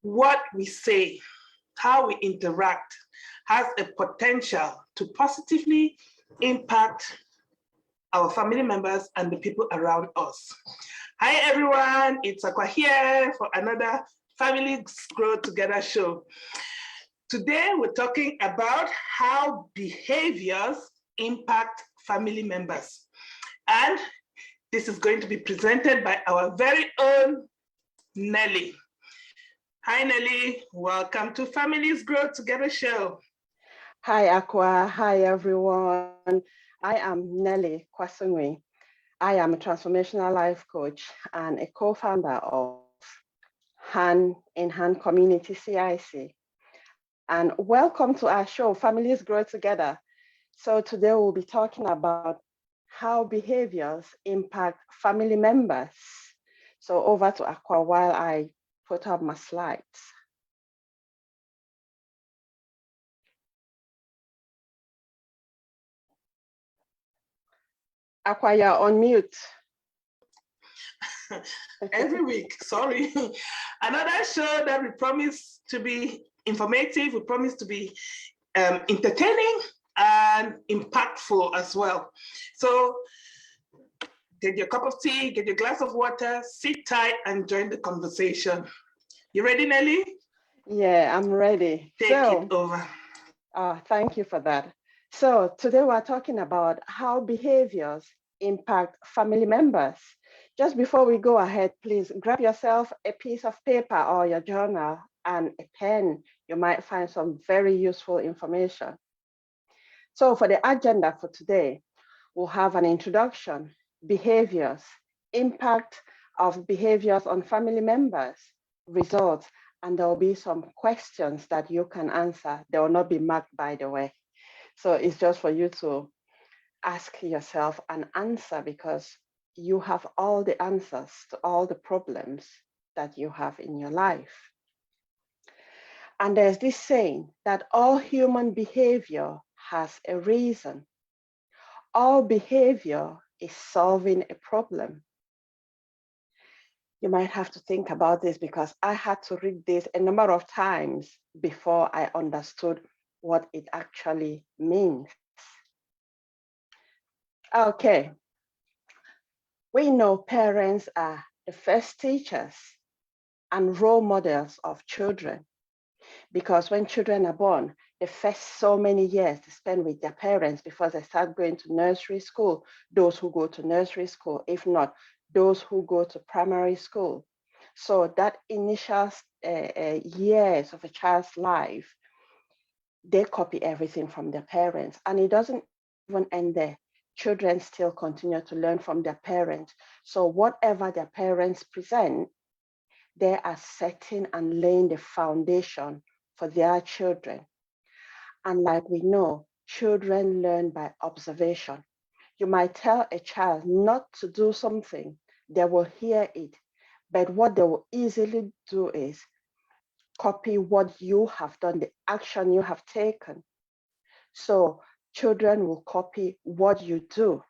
what we say, how we interact, has a potential to positively impact our family members and the people around us. Hi everyone, it's Aqua here for another Families Grow Together show. Today we're talking about how behaviors impact family members. And this is going to be presented by our very own Nelly. Hi Nelly, welcome to Families Grow Together show. Hi Aqua, hi everyone. I am Nelly Kwasungwe. I am a transformational life coach and a co-founder of Hand in Hand Community CIC. And welcome to our show, Families Grow Together. So today we'll be talking about how behaviors impact family members. So over to Aqua while I put up my slides. Aqua, you're on mute. Every week, sorry. Another show that we promise to be informative, we promise to be entertaining and impactful as well. So get your cup of tea, get your glass of water, sit tight and join the conversation. You ready, Nelly? Yeah, I'm ready. Take it over. Thank you for that. So today we're talking about how behaviors impact family members. Just before we go ahead, please grab yourself a piece of paper or your journal and a pen. You might find some very useful information. So for the agenda for today, we'll have an introduction, behaviors, impact of behaviors on family members, results, and there will be some questions that you can answer. They will not be marked, by the way. So it's just for you to ask yourself and answer because you have all the answers to all the problems that you have in your life. And there's this saying that all human behavior has a reason. All behavior is solving a problem. You might have to think about this because I had to read this a number of times before I understood what it actually means. Okay, we know parents are the first teachers and role models of children because when children are born, the first so many years they spend with their parents before they start going to nursery school, those who go to nursery school, if not, those who go to primary school. So that initial years of a child's life, they copy everything from their parents. And it doesn't even end there. Children still continue to learn from their parents. So whatever their parents present, they are setting and laying the foundation for their children. And like we know, children learn by observation. You might tell a child not to do something, they will hear it, but what they will easily do is copy what you have done, the action you have taken. So children will copy what you do.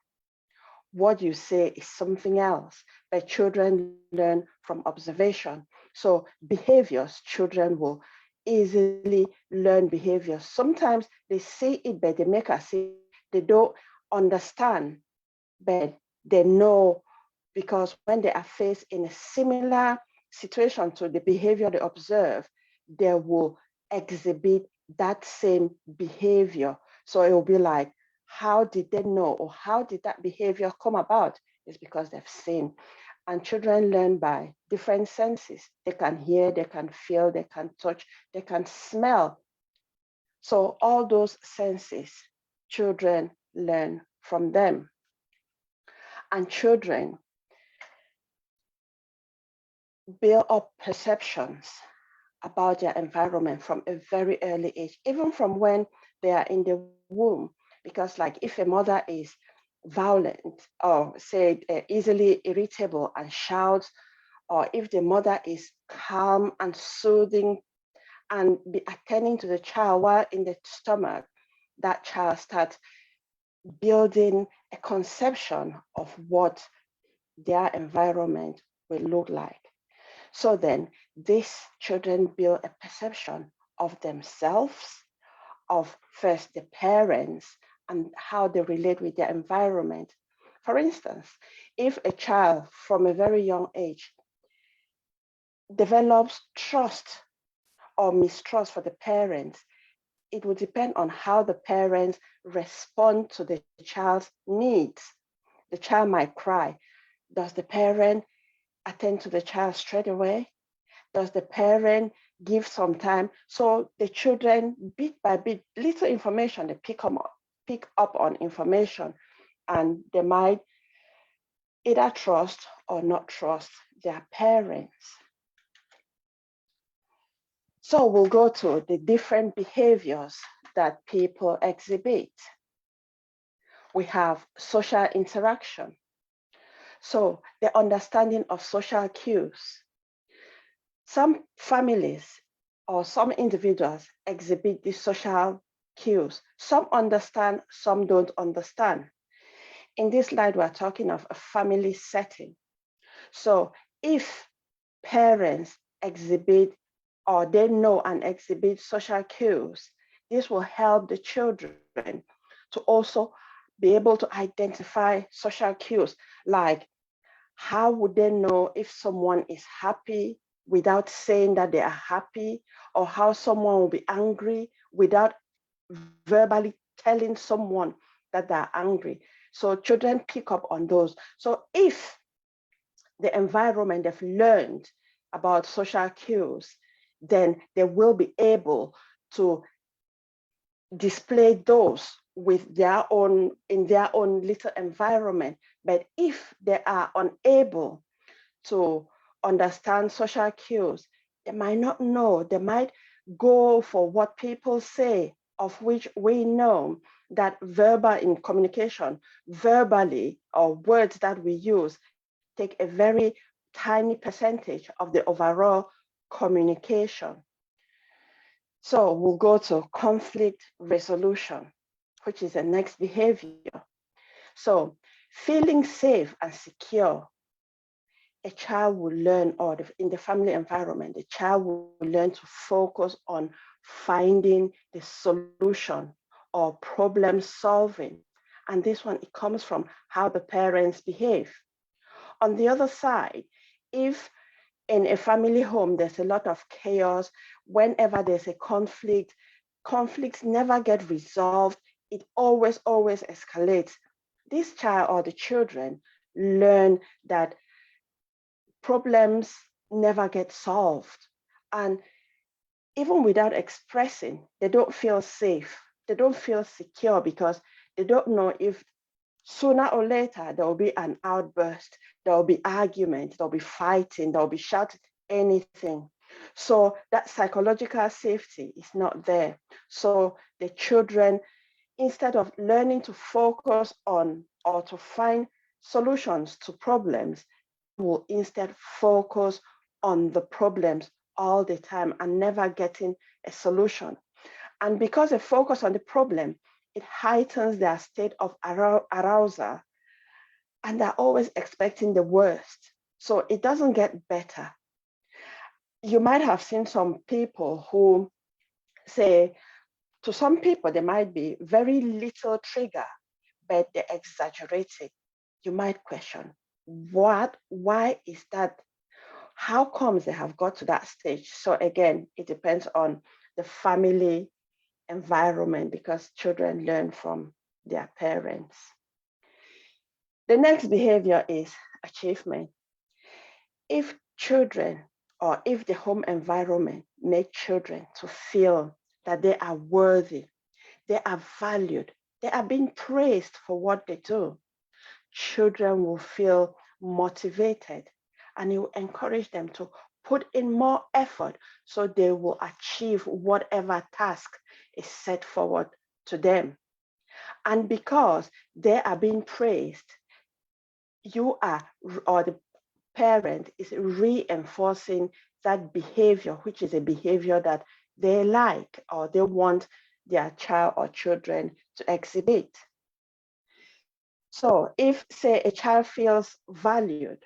What you say is something else, but children learn from observation. So behaviors, children will easily learn behaviors. Sometimes they see it, but they make us see they don't understand, but they know because when they are faced in a similar situation to the behavior they observe, they will exhibit that same behavior. So it will be like, how did they know or how did that behavior come about? It's because they've seen. And children learn by different senses. They can hear, they can feel, they can touch, they can smell. So all those senses, children learn from them. And children build up perceptions about their environment from a very early age, even from when they are in the womb. Because like if a mother is violent or say easily irritable and shouts, or if the mother is calm and soothing and be attending to the child while in the stomach, that child starts building a conception of what their environment will look like. So then these children build a perception of themselves, of first the parents, and how they relate with their environment. For instance, if a child from a very young age develops trust or mistrust for the parents, it will depend on how the parents respond to the child's needs. The child might cry. Does the parent attend to the child straight away? Does the parent give some time? So the children, bit by bit, little information, they pick up on information, and they might either trust or not trust their parents. So we'll go to the different behaviors that people exhibit. We have social interaction. So the understanding of social cues. Some families or some individuals exhibit these social cues. Some understand, some don't understand. In this slide, we're talking of a family setting. So if parents exhibit or they know and exhibit social cues, this will help the children to also be able to identify social cues, like how would they know if someone is happy without saying that they are happy, or how someone will be angry without verbally telling someone that they're angry. So children pick up on those. So if the environment they've learned about social cues, then they will be able to display those with their own in their own little environment. But if they are unable to understand social cues, they might not know. They might go for what people say, of which we know that verbal in communication, verbally or words that we use take a very tiny percentage of the overall communication. So we'll go to conflict resolution, which is the next behavior. So feeling safe and secure, a child will learn, or in the family environment, the child will learn to focus on finding the solution or problem solving. And this one, it comes from how the parents behave. On the other side, if in a family home, there's a lot of chaos, whenever there's a conflict, conflicts never get resolved, it always escalates. This child or the children learn that problems never get solved. And even without expressing, they don't feel safe. They don't feel secure because they don't know if sooner or later there will be an outburst, there will be argument, there will be fighting, there will be shouting, anything. So that psychological safety is not there. So the children, instead of learning to focus on or to find solutions to problems, will instead focus on the problems all the time and never getting a solution. And because they focus on the problem, it heightens their state of arousal, and they're always expecting the worst. So it doesn't get better. You might have seen some people who say, to some people, there might be very little trigger, but they exaggerate it. You might question, why is that? How comes they have got to that stage? So again, it depends on the family environment, because children learn from their parents. The next behavior is achievement. If children, or if the home environment make children to feel that they are worthy, they are valued, they are being praised for what they do, children will feel motivated, and it will encourage them to put in more effort so they will achieve whatever task is set forward to them. And because they are being praised, you are, or the parent is reinforcing that behavior, which is a behavior that they like or they want their child or children to exhibit. So if, say, a child feels valued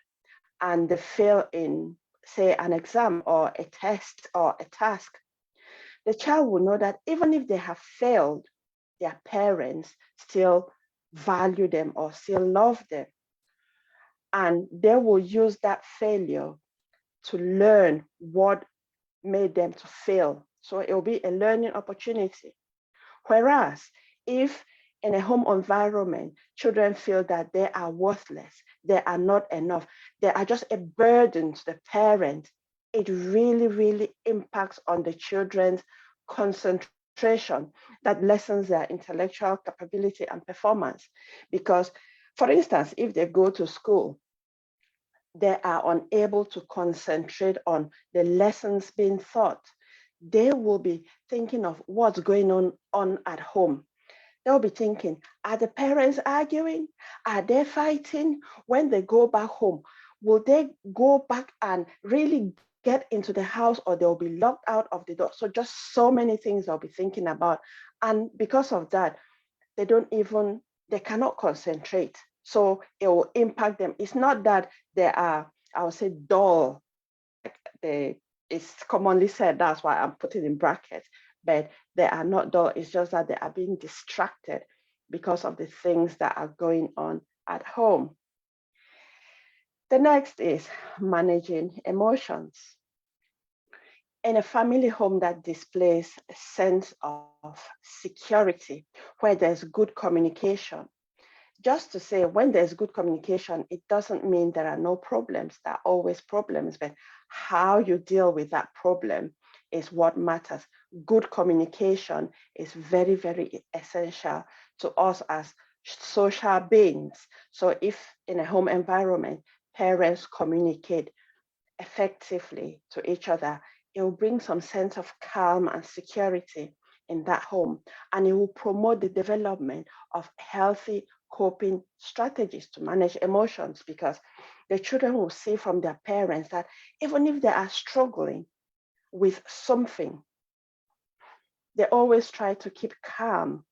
and they fail in say, an exam or a test or a task, the child will know that even if they have failed, their parents still value them or still love them. And they will use that failure to learn what made them to fail. So it will be a learning opportunity. Whereas if in a home environment, children feel that they are worthless, they are not enough, they are just a burden to the parent, it really, really impacts on the children's concentration, that lessens their intellectual capability and performance. Because, for instance, if they go to school, they are unable to concentrate on the lessons being taught. They will be thinking of what's going on at home. They'll be thinking, are the parents arguing? Are they fighting? When they go back home, will they go back and really get into the house, or they'll be locked out of the door? So just so many things they'll be thinking about. And because of that, they cannot concentrate. So it will impact them. It's not that they are, I would say, dull. It's commonly said, that's why I'm putting in brackets, but they are not dull. It's just that they are being distracted because of the things that are going on at home. The next is managing emotions. In a family home that displays a sense of security, where there's good communication, just to say, when there's good communication, it doesn't mean there are no problems. There are always problems, but how you deal with that problem is what matters. Good communication is very, very essential to us as social beings. So if in a home environment, parents communicate effectively to each other, it will bring some sense of calm and security in that home, and it will promote the development of healthy coping strategies to manage emotions, because the children will see from their parents that even if they are struggling with something, they always try to keep calm.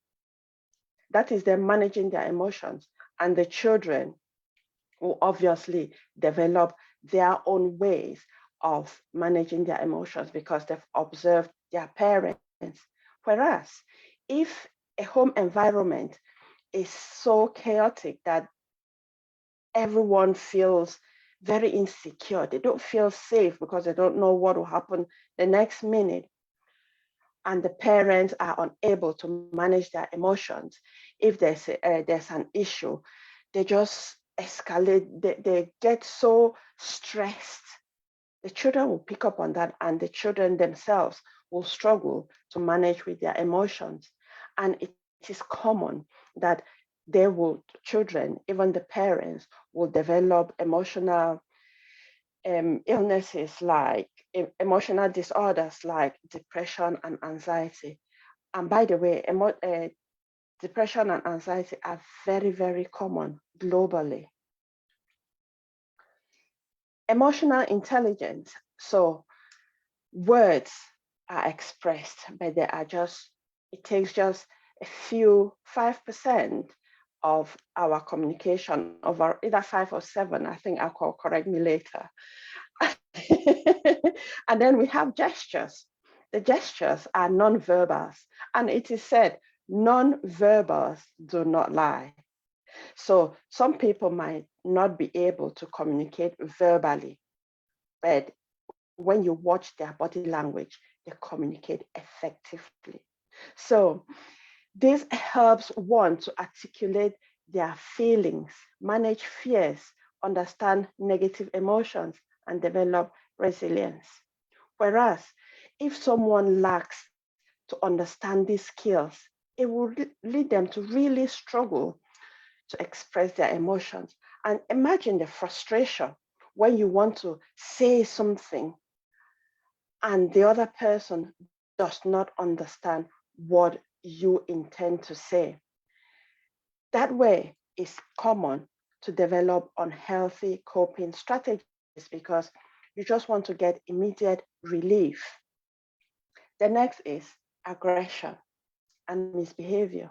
That is them managing their emotions, and the children will obviously develop their own ways of managing their emotions because they've observed their parents. Whereas if a home environment is so chaotic that everyone feels very insecure, they don't feel safe because they don't know what will happen the next minute, and the parents are unable to manage their emotions, if there's an issue, they just escalate, they get so stressed. The children will pick up on that, and the children themselves will struggle to manage with their emotions. And it is common that children, even the parents, will develop emotional illnesses like emotional disorders like depression and anxiety. And by the way, depression and anxiety are very, very common globally. Emotional intelligence. So words are expressed, but it takes just a few, 5% of our communication, of our either 5 or 7, I think I'll correct me later. And then we have gestures. The gestures are non-verbals, and it is said non-verbals do not lie. So some people might not be able to communicate verbally, but when you watch their body language, they communicate effectively. So this helps one to articulate their feelings, manage fears, understand negative emotions, and develop resilience. Whereas if someone lacks to understand these skills, it will lead them to really struggle to express their emotions. And imagine the frustration when you want to say something and the other person does not understand what you intend to say. That way is common to develop unhealthy coping strategies because you just want to get immediate relief. The next is aggression and misbehavior.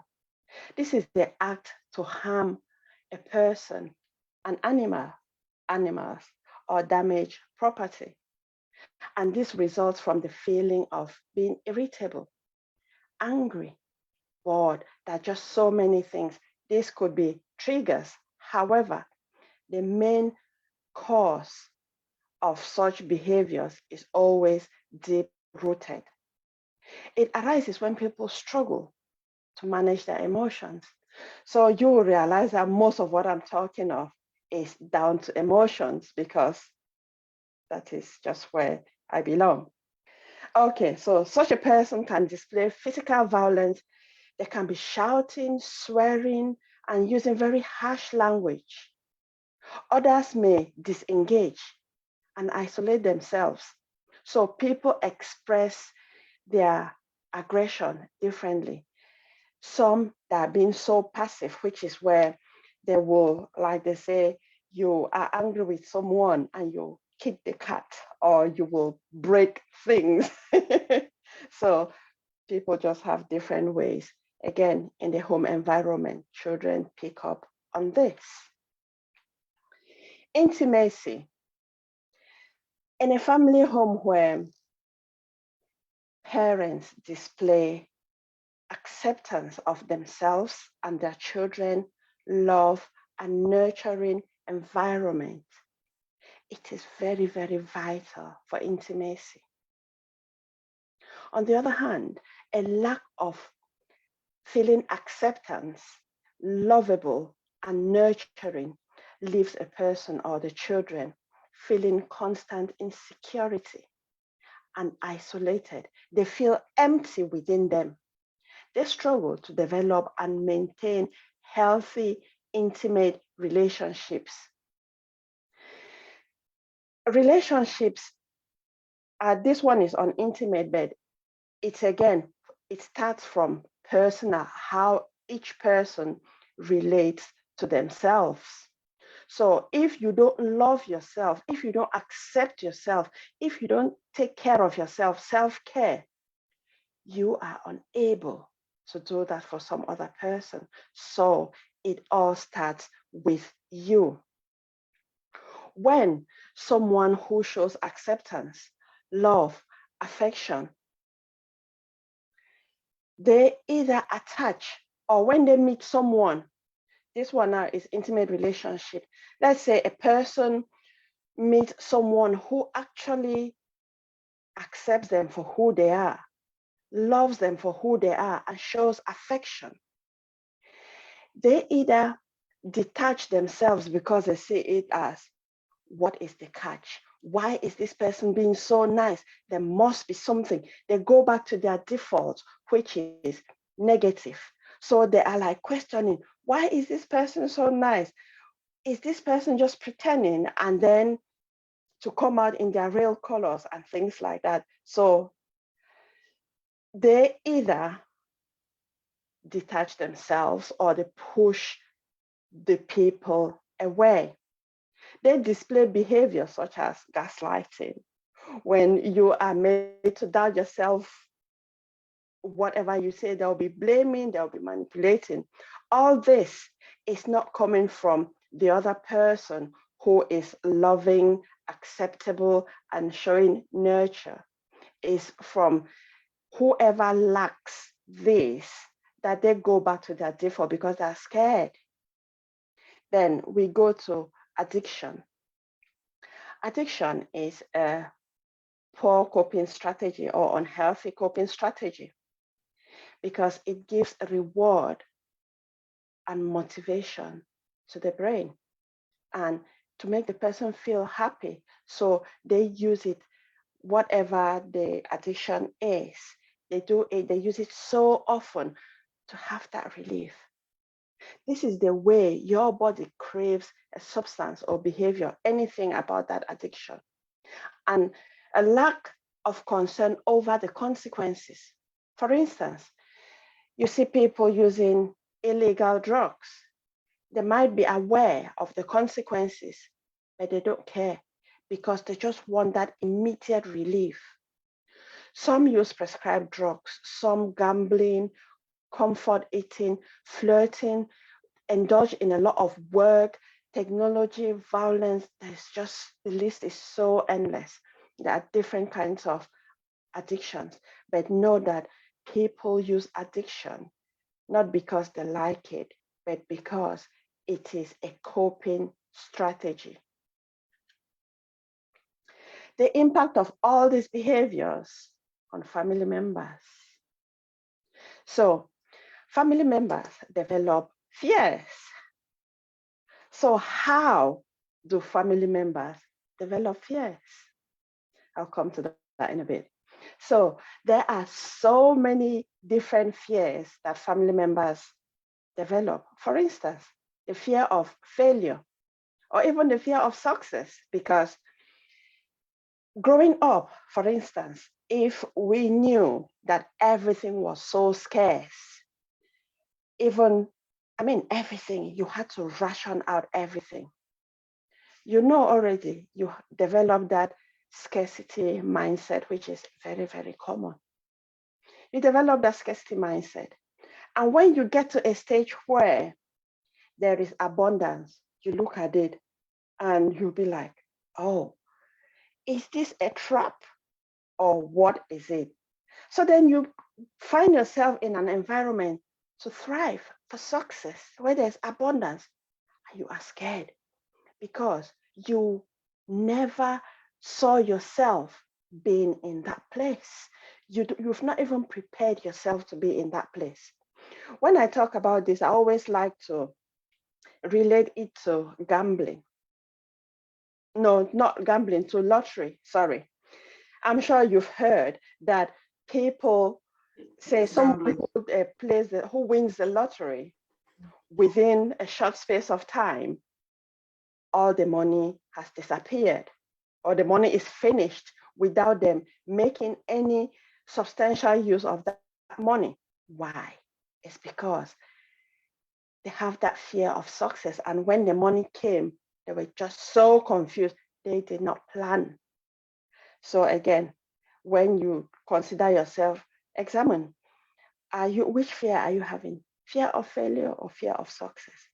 This is the act to harm a person, an animal, animals, or damage property. And this results from the feeling of being irritable, angry, bored. There are just so many things. This could be triggers. However, the main cause of such behaviors is always deep rooted. It arises when people struggle to manage their emotions. So you will realize that most of what I'm talking of is down to emotions because that is just where I belong. Okay, so such a person can display physical violence. They can be shouting, swearing, and using very harsh language. Others may disengage and isolate themselves. So people express their aggression differently. Some that are being so passive, which is where they will, like they say, you are angry with someone and you kick the cat or you will break things. So people just have different ways. Again, in the home environment, children pick up on this. Intimacy. In a family home where parents display acceptance of themselves and their children, love and nurturing environment, it is very, very vital for intimacy. On the other hand, a lack of feeling acceptance, lovable and nurturing leaves a person or the children feeling constant insecurity and isolated. They feel empty within them. They struggle to develop and maintain healthy, intimate relationships. Relationships, this one is on intimate, but it's again, it starts from personal, how each person relates to themselves. So if you don't love yourself, if you don't accept yourself, if you don't take care of yourself, self-care, you are unable to do that for some other person. So it all starts with you. When someone who shows acceptance, love, affection, they either attach or when they meet someone, this one now is intimate relationship. Let's say a person meets someone who actually accepts them for who they are, loves them for who they are, and shows affection. They either detach themselves because they see it as, what is the catch? Why is this person being so nice? There must be something. They go back to their default, which is negative. So they are like questioning, why is this person so nice? Is this person just pretending and then to come out in their real colors and things like that? So they either detach themselves or they push the people away. They display behavior such as gaslighting. When you are made to doubt yourself, whatever you say, they'll be blaming, they'll be manipulating. All this is not coming from the other person who is loving, acceptable, and showing nurture. It's from whoever lacks this that they go back to their default because they're scared. Then we go to addiction. Addiction is a poor coping strategy or unhealthy coping strategy because it gives a reward and motivation to the brain and to make the person feel happy. So they use it, whatever the addiction is, they do it, they use it so often to have that relief. This is the way your body craves a substance or behavior, anything about that addiction. And a lack of concern over the consequences. For instance, you see people using illegal drugs. They might be aware of the consequences, but they don't care because they just want that immediate relief. Some use prescribed drugs, some gambling, comfort eating, flirting, indulge in a lot of work, technology, violence. There's just, the list is so endless. There are different kinds of addictions, but know that people use addiction not because they like it, but because it is a coping strategy. The impact of all these behaviors on family members. So, family members develop fears. So, how do family members develop fears? I'll come to that in a bit. So there are so many different fears that family members develop. For instance, the fear of failure or even the fear of success, because growing up, for instance, if we knew that everything was so scarce, everything, you had to ration out everything. You know already, you develop that scarcity mindset, which is very, very common. You develop that scarcity mindset. And when you get to a stage where there is abundance, you look at it and you'll be like, oh, is this a trap or what is it? So then you find yourself in an environment to thrive for success where there's abundance and you are scared because you never saw yourself being in that place. You've not even prepared yourself to be in that place. When I talk about this, I always like to relate it to gambling. No, not gambling, to lottery. Sorry. I'm sure you've heard that people say someone who wins the lottery within a short space of time, all the money has disappeared or the money is finished without them making any substantial use of that money. Why? It's because they have that fear of success. And when the money came, they were just so confused. They did not plan. So again, when you consider yourself, examine, which fear are you having? Fear of failure or fear of success?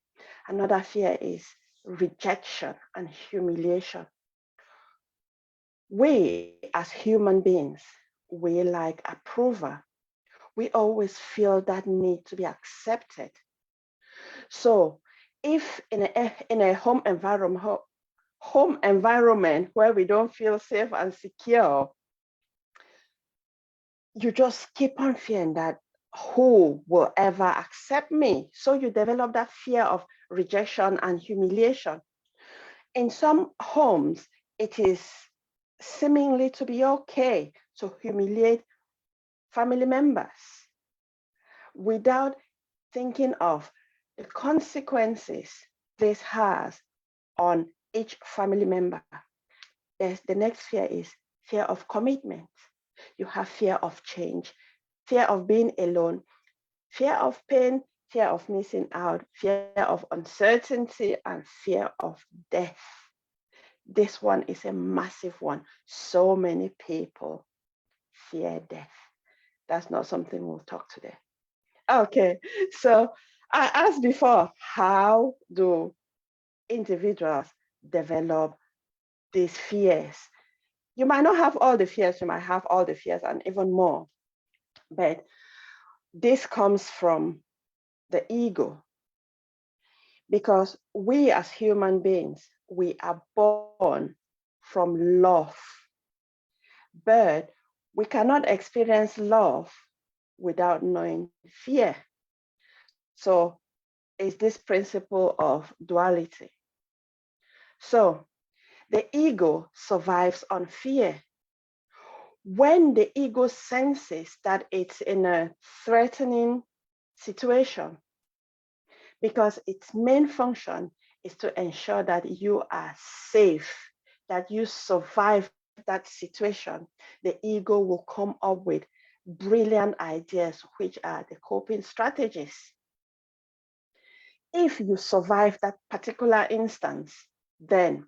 Another fear is rejection and humiliation. We as human beings, we like approval. We always feel that need to be accepted. So if in a home environment where we don't feel safe and secure, you just keep on fearing that who will ever accept me? So you develop that fear of rejection and humiliation. In some homes, it is seemingly to be okay to humiliate family members without thinking of the consequences this has on each family member. The next fear is fear of commitment. You have fear of change, fear of being alone, fear of pain, fear of missing out, fear of uncertainty, and fear of death. This one is a massive one. So many people fear death. That's not something we'll talk today. Okay, so I asked before, how do individuals develop these fears? You might not have all the fears, you might have all the fears and even more, but this comes from the ego, because we as human beings, we are born from love, but we cannot experience love without knowing fear. So it's this principle of duality. So the ego survives on fear. When the ego senses that it's in a threatening situation, because its main function is to ensure that you are safe, that you survive that situation, the ego will come up with brilliant ideas, which are the coping strategies. If you survive that particular instance, then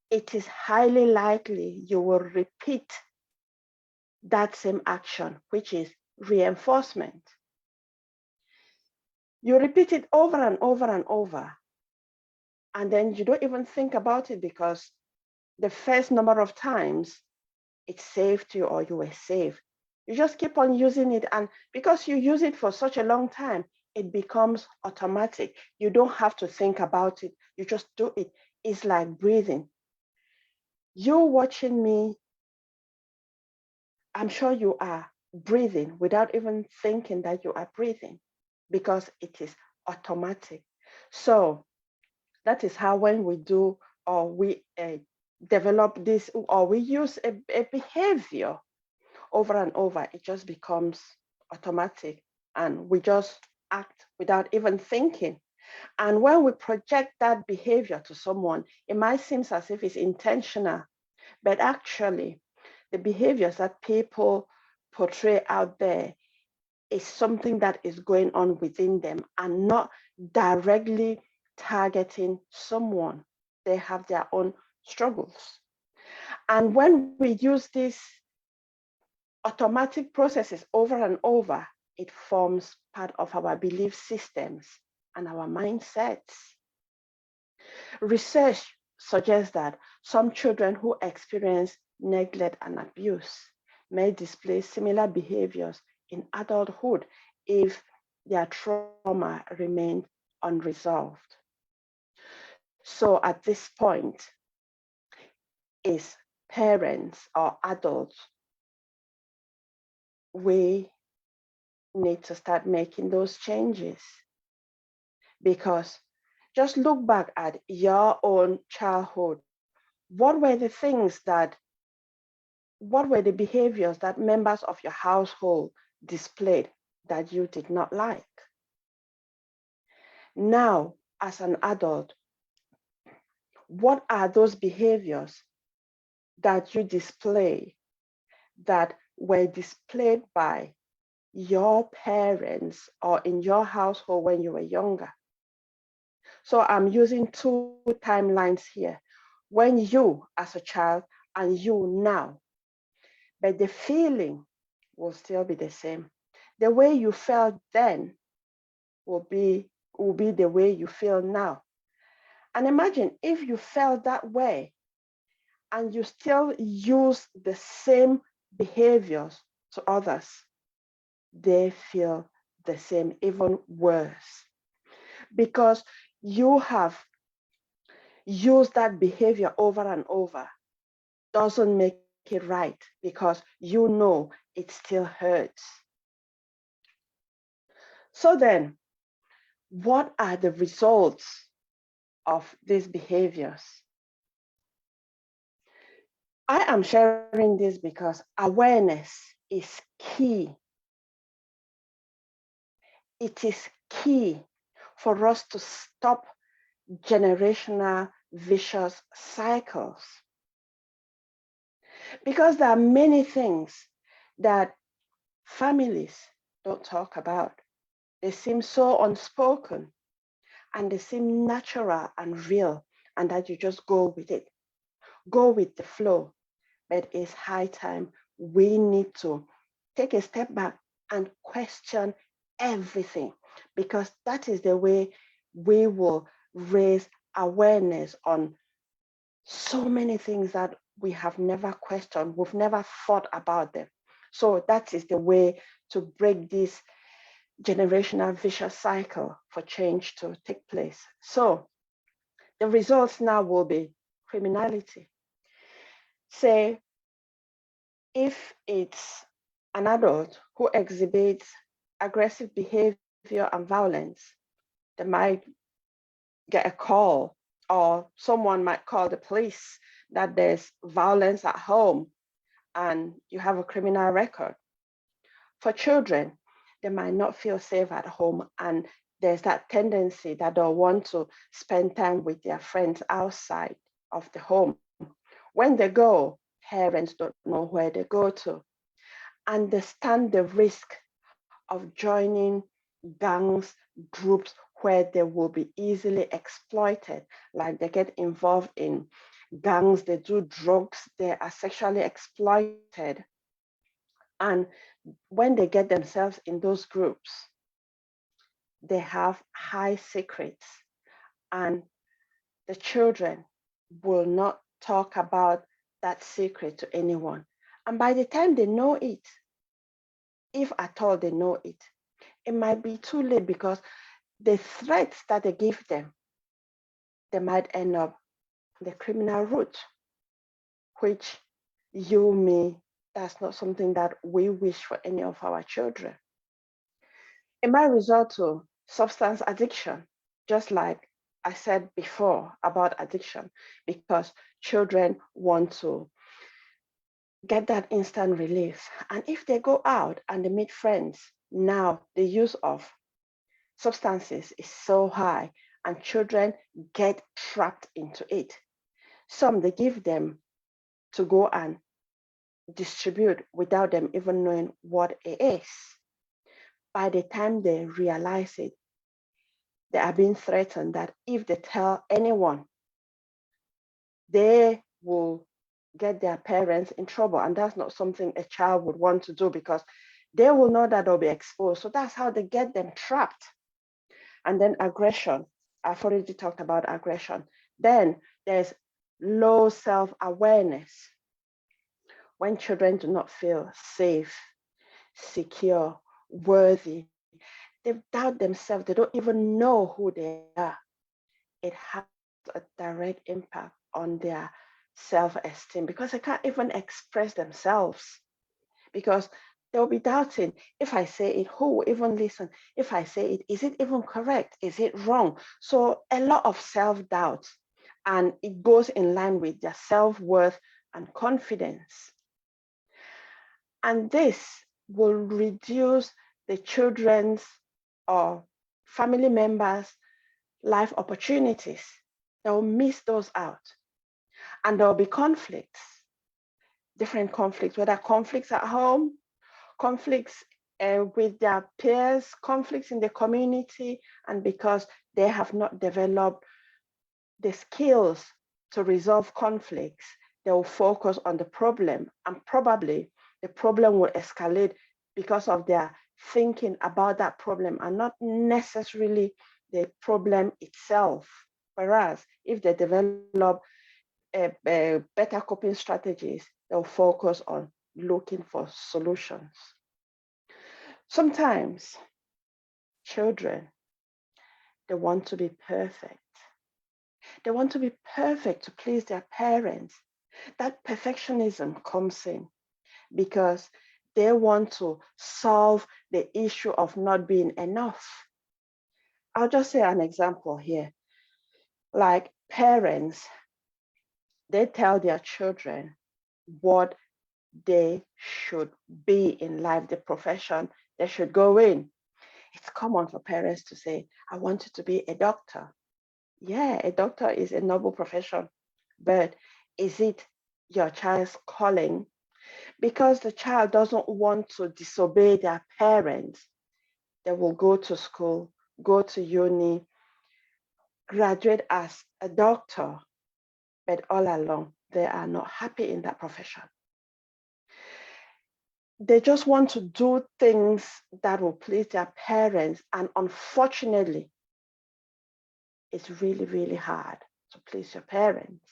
it is highly likely you will repeat that same action, which is reinforcement. You repeat it over and over and over, and then you don't even think about it because the first number of times it saved you or you were saved. You just keep on using it. And because you use it for such a long time, it becomes automatic. You don't have to think about it. You just do it. It's like breathing. You watching me, I'm sure you are breathing without even thinking that you are breathing because it is automatic. So that is how when we do or we develop this or we use a behavior over and over, it just becomes automatic and we just act without even thinking. And when we project that behavior to someone, it might seem as if it's intentional, but actually, the behaviors that people portray out there is something that is going on within them and not directly targeting someone. They have their own struggles. And when we use these automatic processes over and over, it forms part of our belief systems and our mindsets. Research suggests that some children who experience neglect and abuse may display similar behaviors in adulthood if their trauma remained unresolved. So at this point, is parents or adults, we need to start making those changes because just look back at your own childhood. What were the things that, what were the behaviors that members of your household displayed that you did not like? Now, as an adult, what are those behaviors that you display that were displayed by your parents or in your household when you were younger? So I'm using two timelines here. When you as a child and you now, but the feeling will still be the same. The way you felt then will be the way you feel now. And imagine if you felt that way and you still use the same behaviors to others, they feel the same, even worse, because you have used that behavior over and over. Doesn't make it right because you know it still hurts. So then, what are the results of these behaviors? I am sharing this because awareness is key. It is key for us to stop generational vicious cycles. Because there are many things that families don't talk about. They seem so unspoken and they seem natural and real, and that you just go with it, go with the flow. But it's high time we need to take a step back and question everything, because that is the way we will raise awareness on so many things that we have never questioned, we've never thought about them. So that is the way to break this generational vicious cycle for change to take place. So the results now will be criminality. Say, if it's an adult who exhibits aggressive behavior and violence, they might get a call or someone might call the police that there's violence at home and you have a criminal record. For children, they might not feel safe at home and there's that tendency that they'll want to spend time with their friends outside of the home. When they go, parents don't know where they go to. Understand the risk of joining gangs, groups where they will be easily exploited, like they get involved in gangs, they do drugs, they are sexually exploited. And when they get themselves in those groups, they have high secrets, and the children will not talk about that secret to anyone. And by the time they know it, if at all they know it, it might be too late because the threats that they give them, they might end up the criminal route, which you, me, that's not something that we wish for any of our children. It might result to substance addiction, just like I said before about addiction, because children want to get that instant relief. And if they go out and they meet friends, now the use of substances is so high and children get trapped into it. Some they give them to go and distribute without them even knowing what it is. By the time they realize it, they are being threatened that if they tell anyone, they will get their parents in trouble. And that's not something a child would want to do because they will know that they'll be exposed. So that's how they get them trapped. And then aggression. I've already talked about aggression. Then there's low self-awareness. When children do not feel safe, secure, worthy, they doubt themselves. They don't even know who they are. It has a direct impact on their self-esteem because they can't even express themselves because they'll be doubting, if I say it, who will even listen? If I say it, is it even correct? Is it wrong? So a lot of self-doubt, and it goes in line with their self-worth and confidence. And this will reduce the children's or family members' life opportunities. They'll miss those out. And there'll be conflicts, different conflicts, whether conflicts at home, conflicts with their peers, conflicts in the community, and because they have not developed the skills to resolve conflicts, they will focus on the problem, and probably the problem will escalate because of their thinking about that problem and not necessarily the problem itself. Whereas if they develop better coping strategies, they'll focus on looking for solutions. Sometimes children, they want to be perfect. They want to be perfect to please their parents. That perfectionism comes in because they want to solve the issue of not being enough. I'll just say an example here. Like parents, they tell their children what they should be in life, the profession they should go in. It's common for parents to say, I want you to be a doctor. Yeah, a doctor is a noble profession, but is it your child's calling? Because the child doesn't want to disobey their parents, they will go to school, go to uni, graduate as a doctor, but all along, they are not happy in that profession. They just want to do things that will please their parents. And unfortunately, it's really, really hard to please your parents.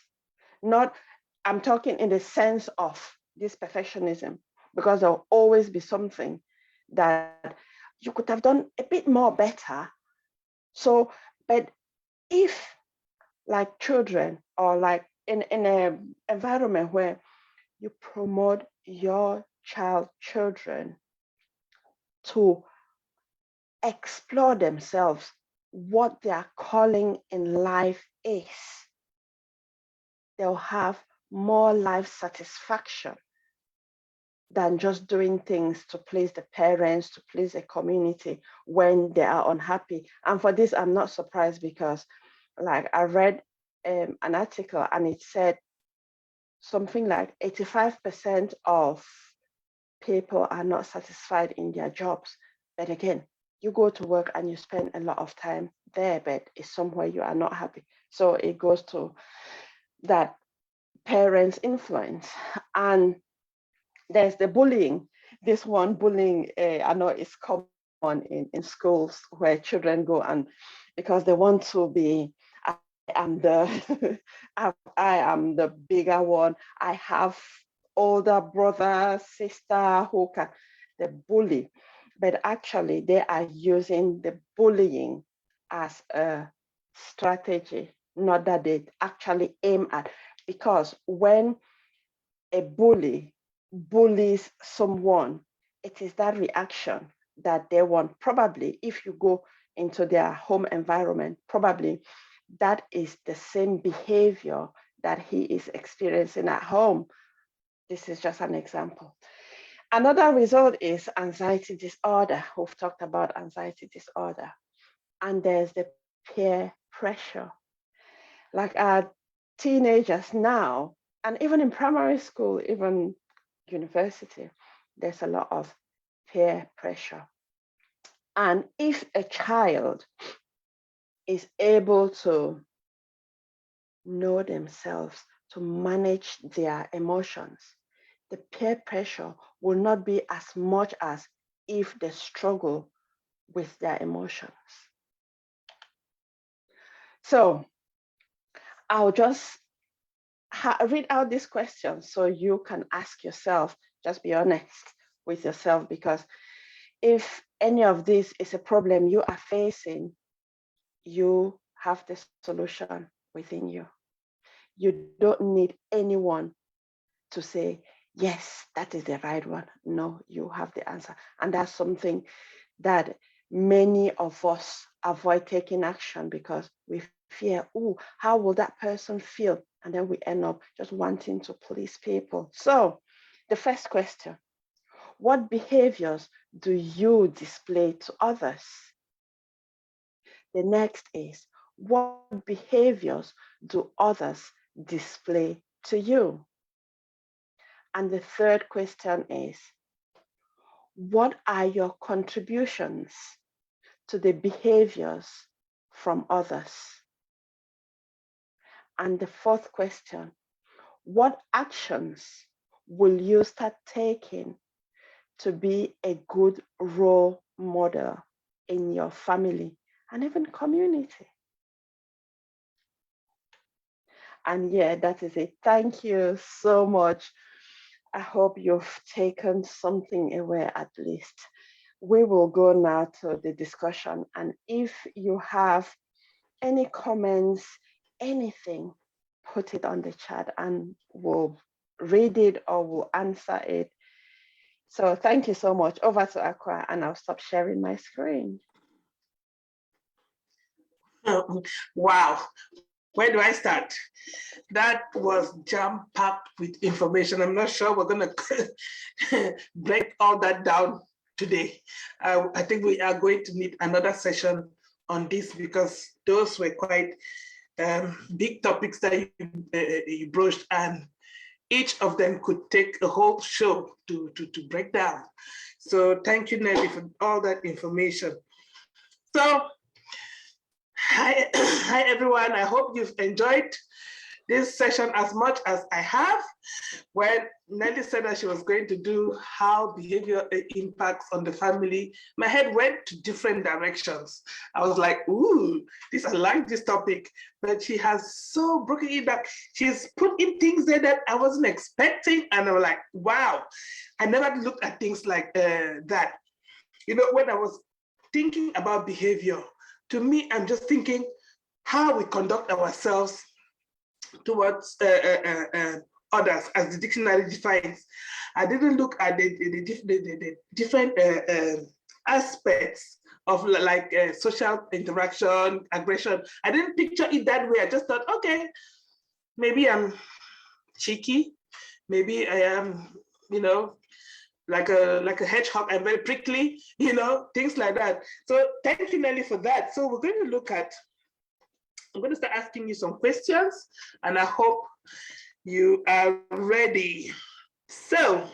Not, I'm talking in the sense of this perfectionism, because there'll always be something that you could have done a bit more better. So, but if like children or like in an environment where you promote your children to explore themselves, what their calling in life is, they'll have more life satisfaction than just doing things to please the parents, to please the community when they are unhappy. And for this, I'm not surprised because like I read an article and it said something like 85% of people are not satisfied in their jobs. But again, you go to work and you spend a lot of time there, but it's somewhere you are not happy. So it goes to that parents' influence. And there's the bullying. This one bullying, I know it's common in schools where children go and because they want to be am the I am the bigger one. I have older brother, sister who can the bully. But actually they are using the bullying as a strategy, not that they actually aim at. Because when a bully bullies someone, it is that reaction that they want. Probably if you go into their home environment, probably that is the same behavior that he is experiencing at home. This is just an example. Another result is anxiety disorder. We've talked about anxiety disorder. And there's the peer pressure. Like our teenagers now, and even in primary school, even university, there's a lot of peer pressure. And if a child is able to know themselves, to manage their emotions, the peer pressure will not be as much as if they struggle with their emotions. So I'll just read out these questions so you can ask yourself, just be honest with yourself, because if any of this is a problem you are facing, you have the solution within you. You don't need anyone to say, yes, that is the right one. No, you have the answer. And that's something that many of us avoid taking action because we fear, oh, how will that person feel? And then we end up just wanting to please people. So the first question, what behaviors do you display to others? The next is, what behaviors do others display to you? And the third question is, what are your contributions to the behaviors from others? And the fourth question, what actions will you start taking to be a good role model in your family and even community? And yeah, that is it. Thank you so much. I hope you've taken something away at least. We will go now to the discussion. And if you have any comments, anything, put it on the chat and we'll read it or we'll answer it. So thank you so much. Over to Aqua, and I'll stop sharing my screen. Wow. Where do I start? That was jam-packed with information. I'm not sure we're going to break all that down today. I think we are going to need another session on this because those were quite big topics that you broached, and each of them could take a whole show to break down. So thank you, Nelly, for all that information. So hi, hi everyone. I hope you've enjoyed this session as much as I have. When Nelly said that she was going to do how behavior impacts on the family, my head went to different directions. I was like, ooh, I like this topic, but she has so broken it that she's put in things there that I wasn't expecting. And I was like, wow, I never looked at things like that. You know, when I was thinking about behavior, to me, I'm just thinking how we conduct ourselves towards others, as the dictionary defines. I didn't look at the different aspects of like social interaction, aggression. I didn't picture it that way. I just thought, okay, maybe I'm cheeky, maybe I am, you know, like a hedgehog. I'm very prickly, you know, things like that. So thank you, Nelly, for that. So we're going to look at, I'm going to start asking you some questions, and I hope you are ready. So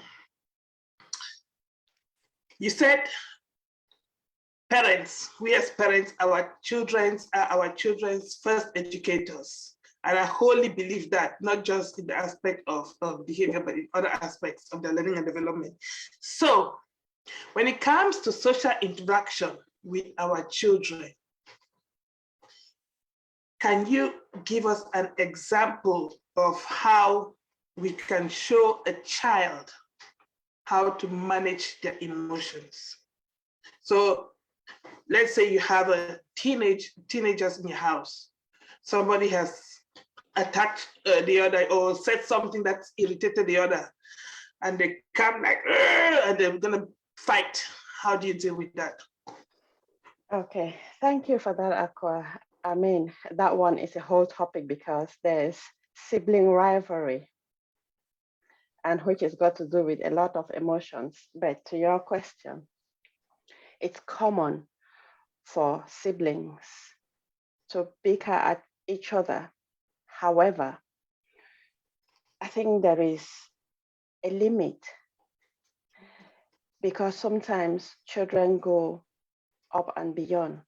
you said parents, we as parents, our children's are our children's first educators. And I wholly believe that, not just in the aspect of behavior, but in other aspects of their learning and development. So when it comes to social interaction with our children, Can you give us an example of how we can show a child how to manage their emotions? So let's say you have a teenagers in your house. Somebody has attacked the other or said something that irritated the other, and they come like, and they're gonna fight. How do you deal with that? Okay, thank you for that, Aqua. I mean, that one is a whole topic because there's sibling rivalry, and which has got to do with a lot of emotions. But to your question, it's common for siblings to bicker at each other. However, I think there is a limit because sometimes children go up and beyond.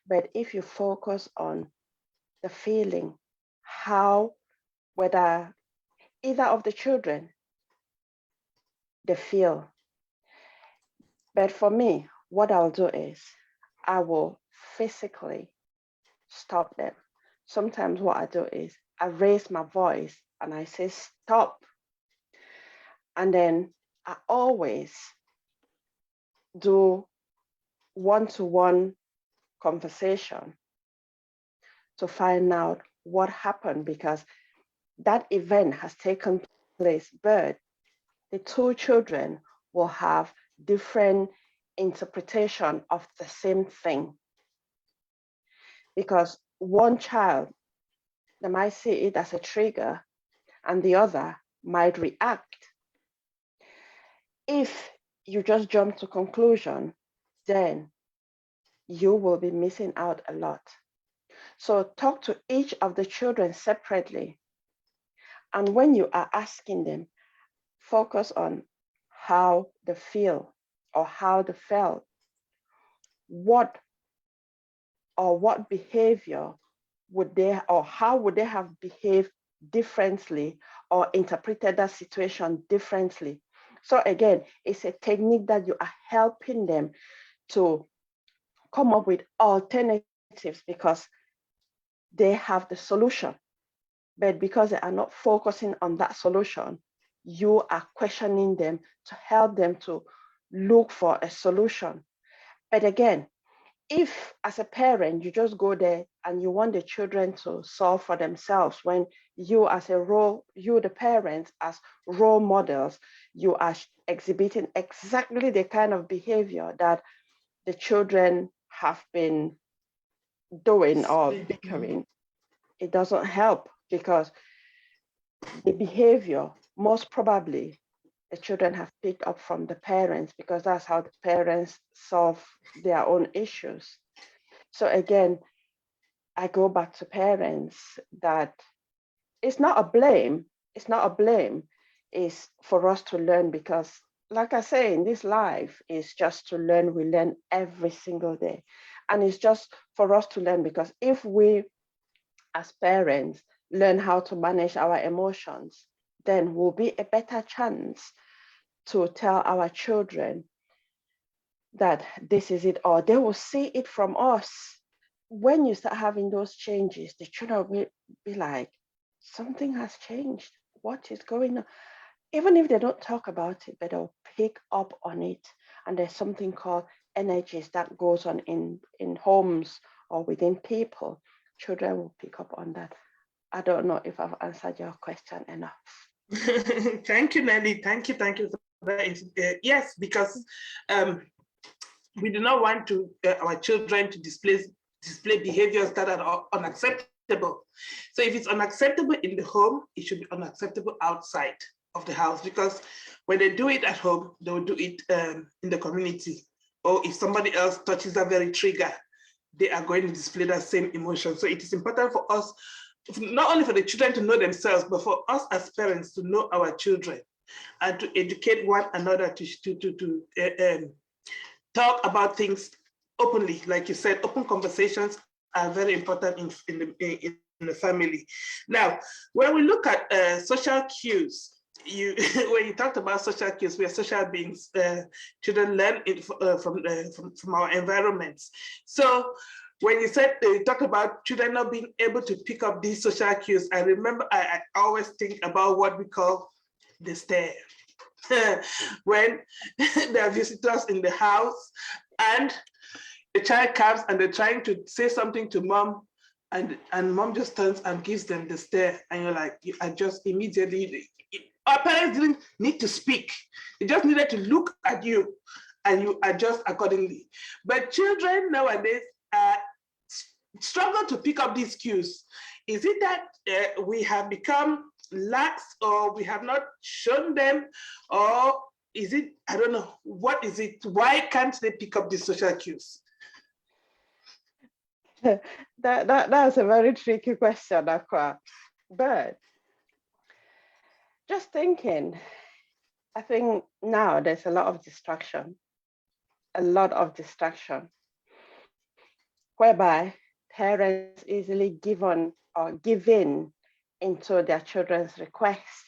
But if you focus on the feeling, how, whether either of the children, they feel. But for me, what I'll do is I will physically stop them. Sometimes what I do is I raise my voice and I say, stop. And then I always do one-to-one conversation to find out what happened, because that event has taken place, but the two children will have different interpretation of the same thing. Because one child, they might see it as a trigger and the other might react. If you just jump to conclusion, then you will be missing out a lot. So talk to each of the children separately. And when you are asking them, focus on how they feel or how they felt. What behavior would they, or how would they have behaved differently or interpreted that situation differently? So again, it's a technique that you are helping them to come up with alternatives because they have the solution. But because they are not focusing on that solution, you are questioning them to help them to look for a solution. But again, if as a parent, you just go there and you want the children to solve for themselves, when you the parents as role models, you are exhibiting exactly the kind of behavior that the children have been doing or bickering, it doesn't help, because the behavior, most probably, the children have picked up from the parents, because that's how the parents solve their own issues. So again, I go back to parents that it's not a blame. It's for us to learn, because like I say, in this life, it's just to learn. We learn every single day. And it's just for us to learn, because if we as parents learn how to manage our emotions, then we'll be a better chance to tell our children that this is it, or they will see it from us. When you start having those changes, the children will be like, something has changed. What is going on? Even if they don't talk about it, but they'll pick up on it. And there's something called energies that goes on in homes or within people. Children will pick up on that. I don't know if I've answered your question enough. Thank you, Nelly. Thank you for that. Yes, because we do not want our children to display behaviors that are unacceptable. So if it's unacceptable in the home, it should be unacceptable outside of the house, because when they do it at home, they will do it in the community. Or if somebody else touches that very trigger, they are going to display that same emotion. So it is important for us, not only for the children to know themselves, but for us as parents to know our children and to educate one another to talk about things openly. Like you said, open conversations are very important in the family. Now, when we look at social cues, when you talked about social cues, we are social beings. Children learn it from our environments. So when you said you talked about children not being able to pick up these social cues, I remember I always think about what we call the stare. When there are visitors in the house and the child comes and they're trying to say something to mom, and mom just turns and gives them the stare, and you're like, you adjust immediately. Our parents didn't need to speak; they just needed to look at you, and you adjust accordingly. But children nowadays struggle to pick up these cues. Is it that we have become lax, or we have not shown them, or is it, I don't know, what is it? Why can't they pick up these social cues? That's a very tricky question, Aqua. But just thinking, I think now there's a lot of distraction, whereby parents easily give on or give in into their children's requests.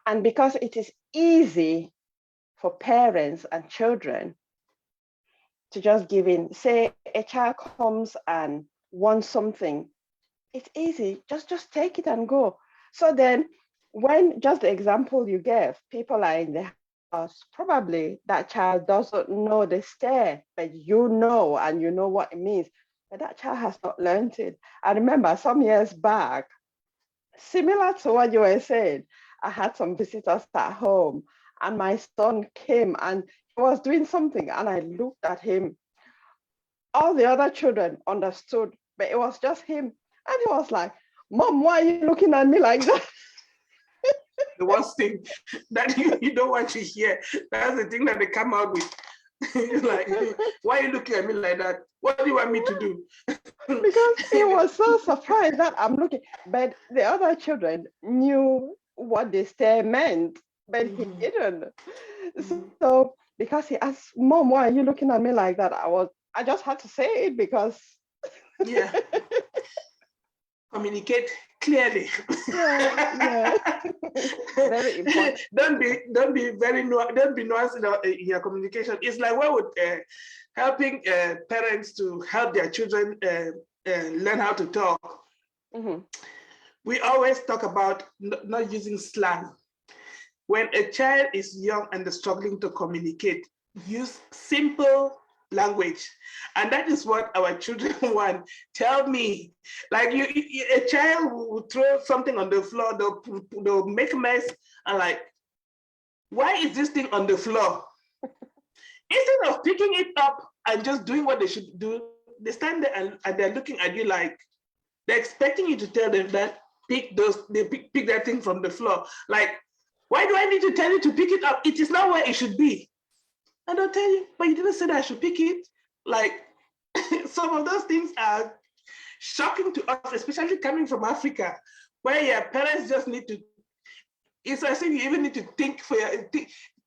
And because it is easy for parents and children to just give in, say a child comes and wants something, it's easy, just take it and go. So then when, just the example you gave, people are in the house, probably that child doesn't know the stare, but you know, and you know what it means, but that child has not learned it. I remember some years back, similar to what you were saying, I had some visitors at home and my son came and he was doing something and I looked at him. All the other children understood, but it was just him. And he was like, Mom, why are you looking at me like that? The worst thing that you don't want to hear. That's the thing that they come out with. It's like, why are you looking at me like that? What do you want me to do? Because he was so surprised that I'm looking. But the other children knew what the stare meant, but he didn't. So because he asked, Mom, why are you looking at me like that? I just had to say it because yeah. Communicate clearly. Yeah. Very important. don't be nuanced in your communication. It's like what would helping parents to help their children learn how to talk. Mm-hmm. We always talk about not using slang. When a child is young and struggling to communicate, use simple language, and that is what our children want. Tell me, like a child will throw something on the floor, they'll make a mess, and like, why is this thing on the floor? Instead of picking it up and just doing what they should do, they stand there and they're looking at you like they're expecting you to tell them that pick that thing from the floor. Like, why do I need to tell you to pick it up? It is not where it should be. And I'll tell you, but you didn't say that I should pick it. Like, some of those things are shocking to us, especially coming from Africa, where your parents just need to, it's as if you even need to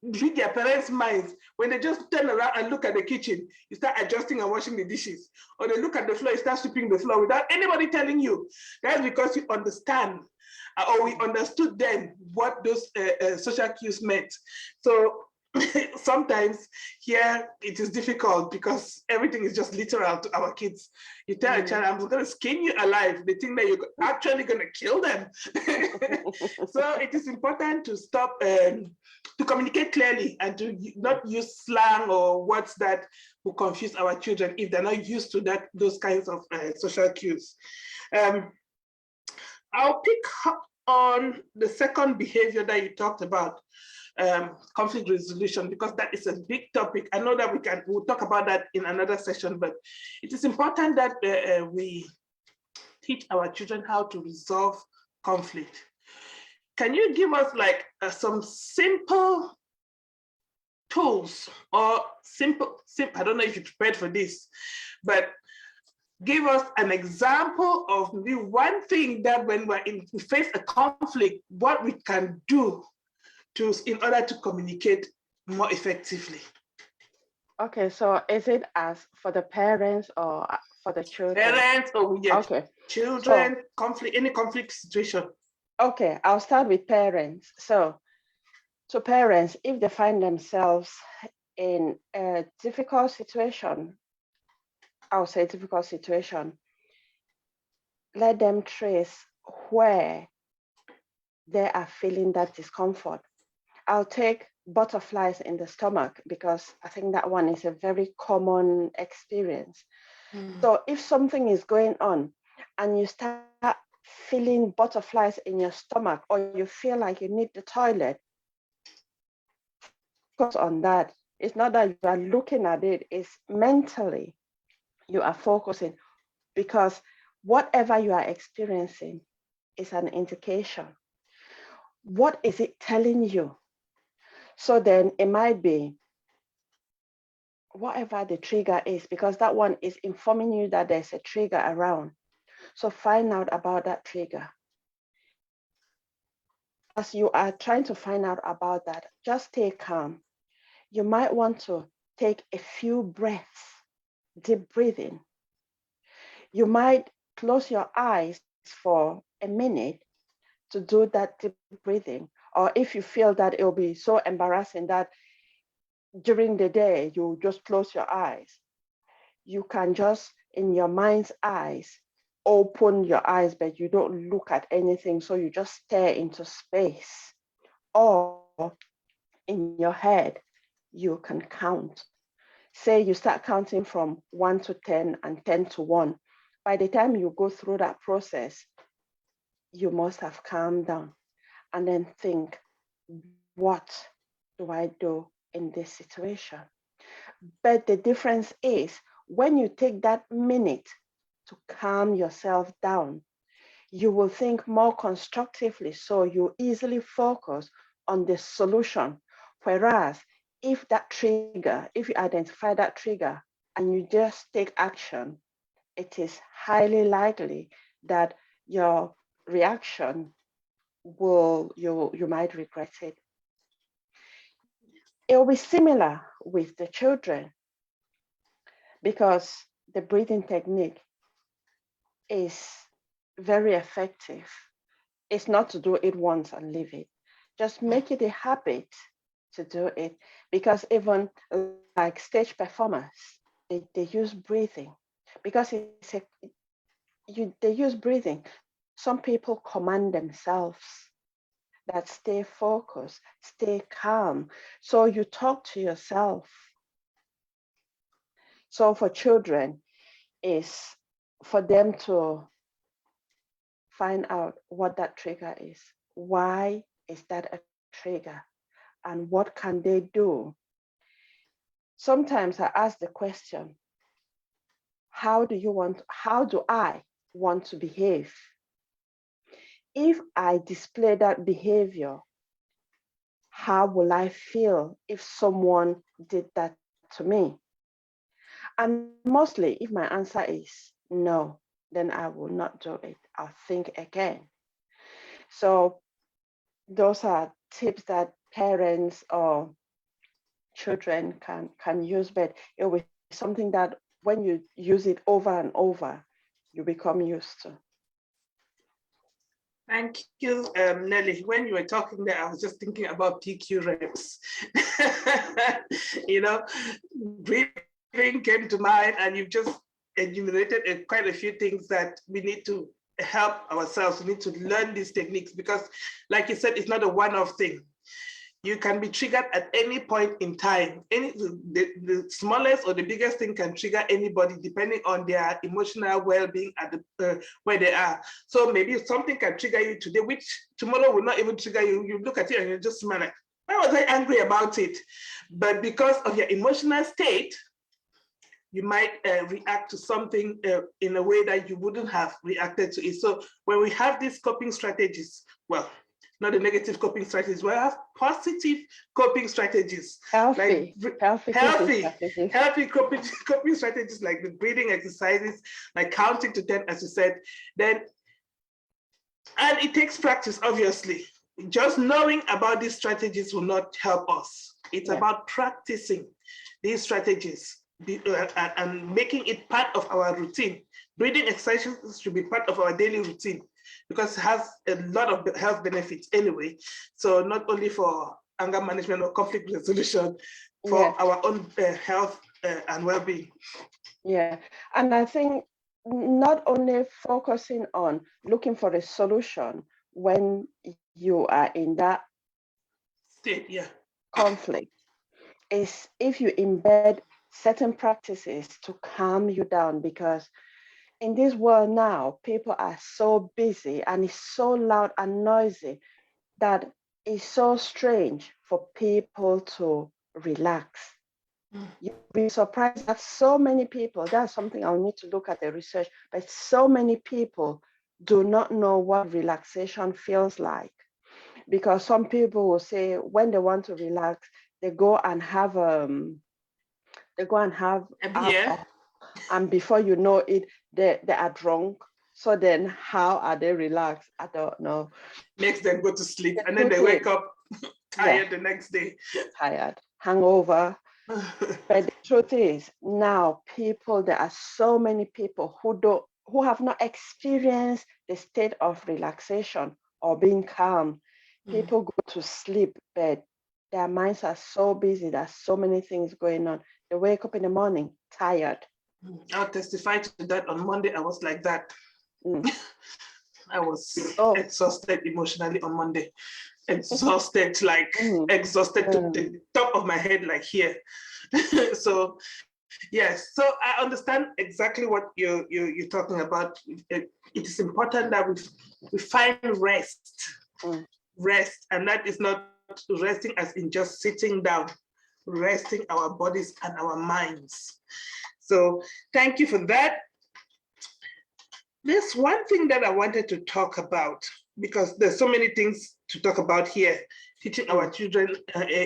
read your parents' minds. When they just turn around and look at the kitchen, you start adjusting and washing the dishes. Or they look at the floor, you start sweeping the floor without anybody telling you. That's because you understand, or we understood then what those social cues meant. So sometimes here it is difficult because everything is just literal to our kids. You tell a child, I'm going to skin you alive. They think that you're actually going to kill them. So it is important to stop, to communicate clearly and to not use slang or words that will confuse our children if they're not used to those kinds of social cues. I'll pick up on the second behavior that you talked about, conflict resolution, because that is a big topic. I know that we'll talk about that in another session, but it is important that we teach our children how to resolve conflict. Can you give us like some simple tools or simple, I don't know if you're prepared for this, but give us an example of the one thing that when we face a conflict, what we can do in order to communicate more effectively. Okay, so is it as for the parents or for the children? Parents or children, any conflict situation. Okay, I'll start with parents. So parents, if they find themselves in a difficult situation, I'll say difficult situation, let them trace where they are feeling that discomfort. I'll take butterflies in the stomach because I think that one is a very common experience. So if something is going on and you start feeling butterflies in your stomach, or you feel like you need the toilet, focus on that. It's not that you are looking at it, it's mentally you are focusing, because whatever you are experiencing is an indication. What is it telling you? So then it might be whatever the trigger is, because that one is informing you that there's a trigger around. So find out about that trigger. As you are trying to find out about that, just stay calm. You might want to take a few breaths, deep breathing. You might close your eyes for a minute to do that deep breathing. Or if you feel that it'll be so embarrassing that during the day you just close your eyes, you can just, in your mind's eyes, open your eyes, but you don't look at anything. So you just stare into space. Or in your head, you can count. Say you start counting from 1 to 10 and 10 to 1. By the time you go through that process, you must have calmed down, and then think, what do I do in this situation? But the difference is when you take that minute to calm yourself down, you will think more constructively, so you easily focus on the solution. Whereas if you identify that trigger and you just take action, it is highly likely that your reaction you might regret it. It will be similar with the children, because the breathing technique is very effective. It's not to do it once and leave it. Just make it a habit to do it, because even like stage performers, they use breathing because they use breathing. Some people command themselves that stay focused, stay calm. So you talk to yourself. So for children, is for them to find out what that trigger is. Why is that a trigger? And what can they do? Sometimes I ask the question, how do I want to behave? If I display that behavior, how will I feel if someone did that to me? And mostly, if my answer is no, then I will not do it. I'll think again. So those are tips that parents or children can use, but it will be something that when you use it over and over, you become used to. Thank you, Nelly. When you were talking there, I was just thinking about PQ reps. You know, breathing came to mind, and you've just enumerated quite a few things that we need to help ourselves. We need to learn these techniques because, like you said, it's not a one-off thing. You can be triggered at any point in time. The smallest or the biggest thing can trigger anybody depending on their emotional well-being at where they are. So maybe something can trigger you today, which tomorrow will not even trigger you. You look at it and you just smile like, why was I angry about it? But because of your emotional state, you might react to something in a way that you wouldn't have reacted to it. So when we have these coping strategies, well, not the negative coping strategies, we have positive coping strategies. Healthy Coping strategies like the breathing exercises, like counting to 10, as you said. And it takes practice, obviously. Just knowing about these strategies will not help us. It's about practicing these strategies and making it part of our routine. Breathing exercises should be part of our daily routine because it has a lot of health benefits anyway. So not only for anger management or conflict resolution, for our own health and well-being. Yeah. And I think not only focusing on looking for a solution when you are in that State, yeah. conflict is if you embed certain practices to calm you down, because in this world now, people are so busy and it's so loud and noisy that it's so strange for people to relax. You'll be surprised that so many people, that's something I'll need to look at the research, but so many people do not know what relaxation feels like. Because some people will say when they want to relax, they go and have Yeah, alcohol, and before you know it, they are drunk. So then how are they relaxed? I don't know. makes them go to sleep The and then truth they wake is, up yeah, tired the next day. tired, hangover. But the truth is, now people, there are so many people who have not experienced the state of relaxation or being calm. People go to sleep, but their minds are so busy. There's so many things going on. They wake up in the morning tired. I'll testify to that. On Monday, I was like that. Mm. I was Oh, exhausted emotionally on Monday. Exhausted, like mm, exhausted to mm, the top of my head, like here. So yes, so I understand exactly what you're talking about. It is important that we find mm. rest, and that is not resting as in just sitting down, resting our bodies and our minds. So thank you for that. There's one thing that I wanted to talk about because there's so many things to talk about here. Teaching our children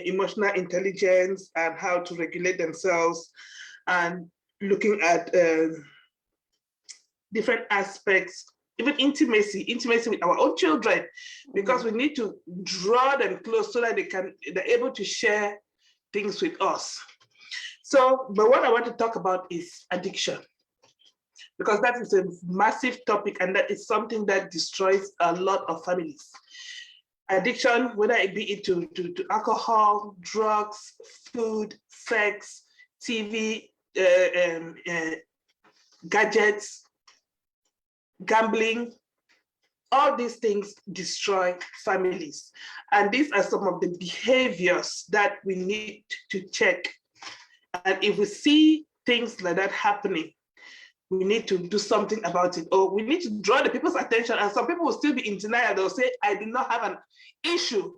emotional intelligence and how to regulate themselves, and looking at different aspects, even intimacy with our own children, because we need to draw them close so that they're able to share things with us. So, but what I want to talk about is addiction, because that is a massive topic and that is something that destroys a lot of families. Addiction, whether it be to alcohol, drugs, food, sex, TV, gadgets, gambling, all these things destroy families. And these are some of the behaviors that we need to check. And if we see things like that happening, we need to do something about it, or we need to draw the people's attention. And some people will still be in denial. They'll say, I did not have an issue.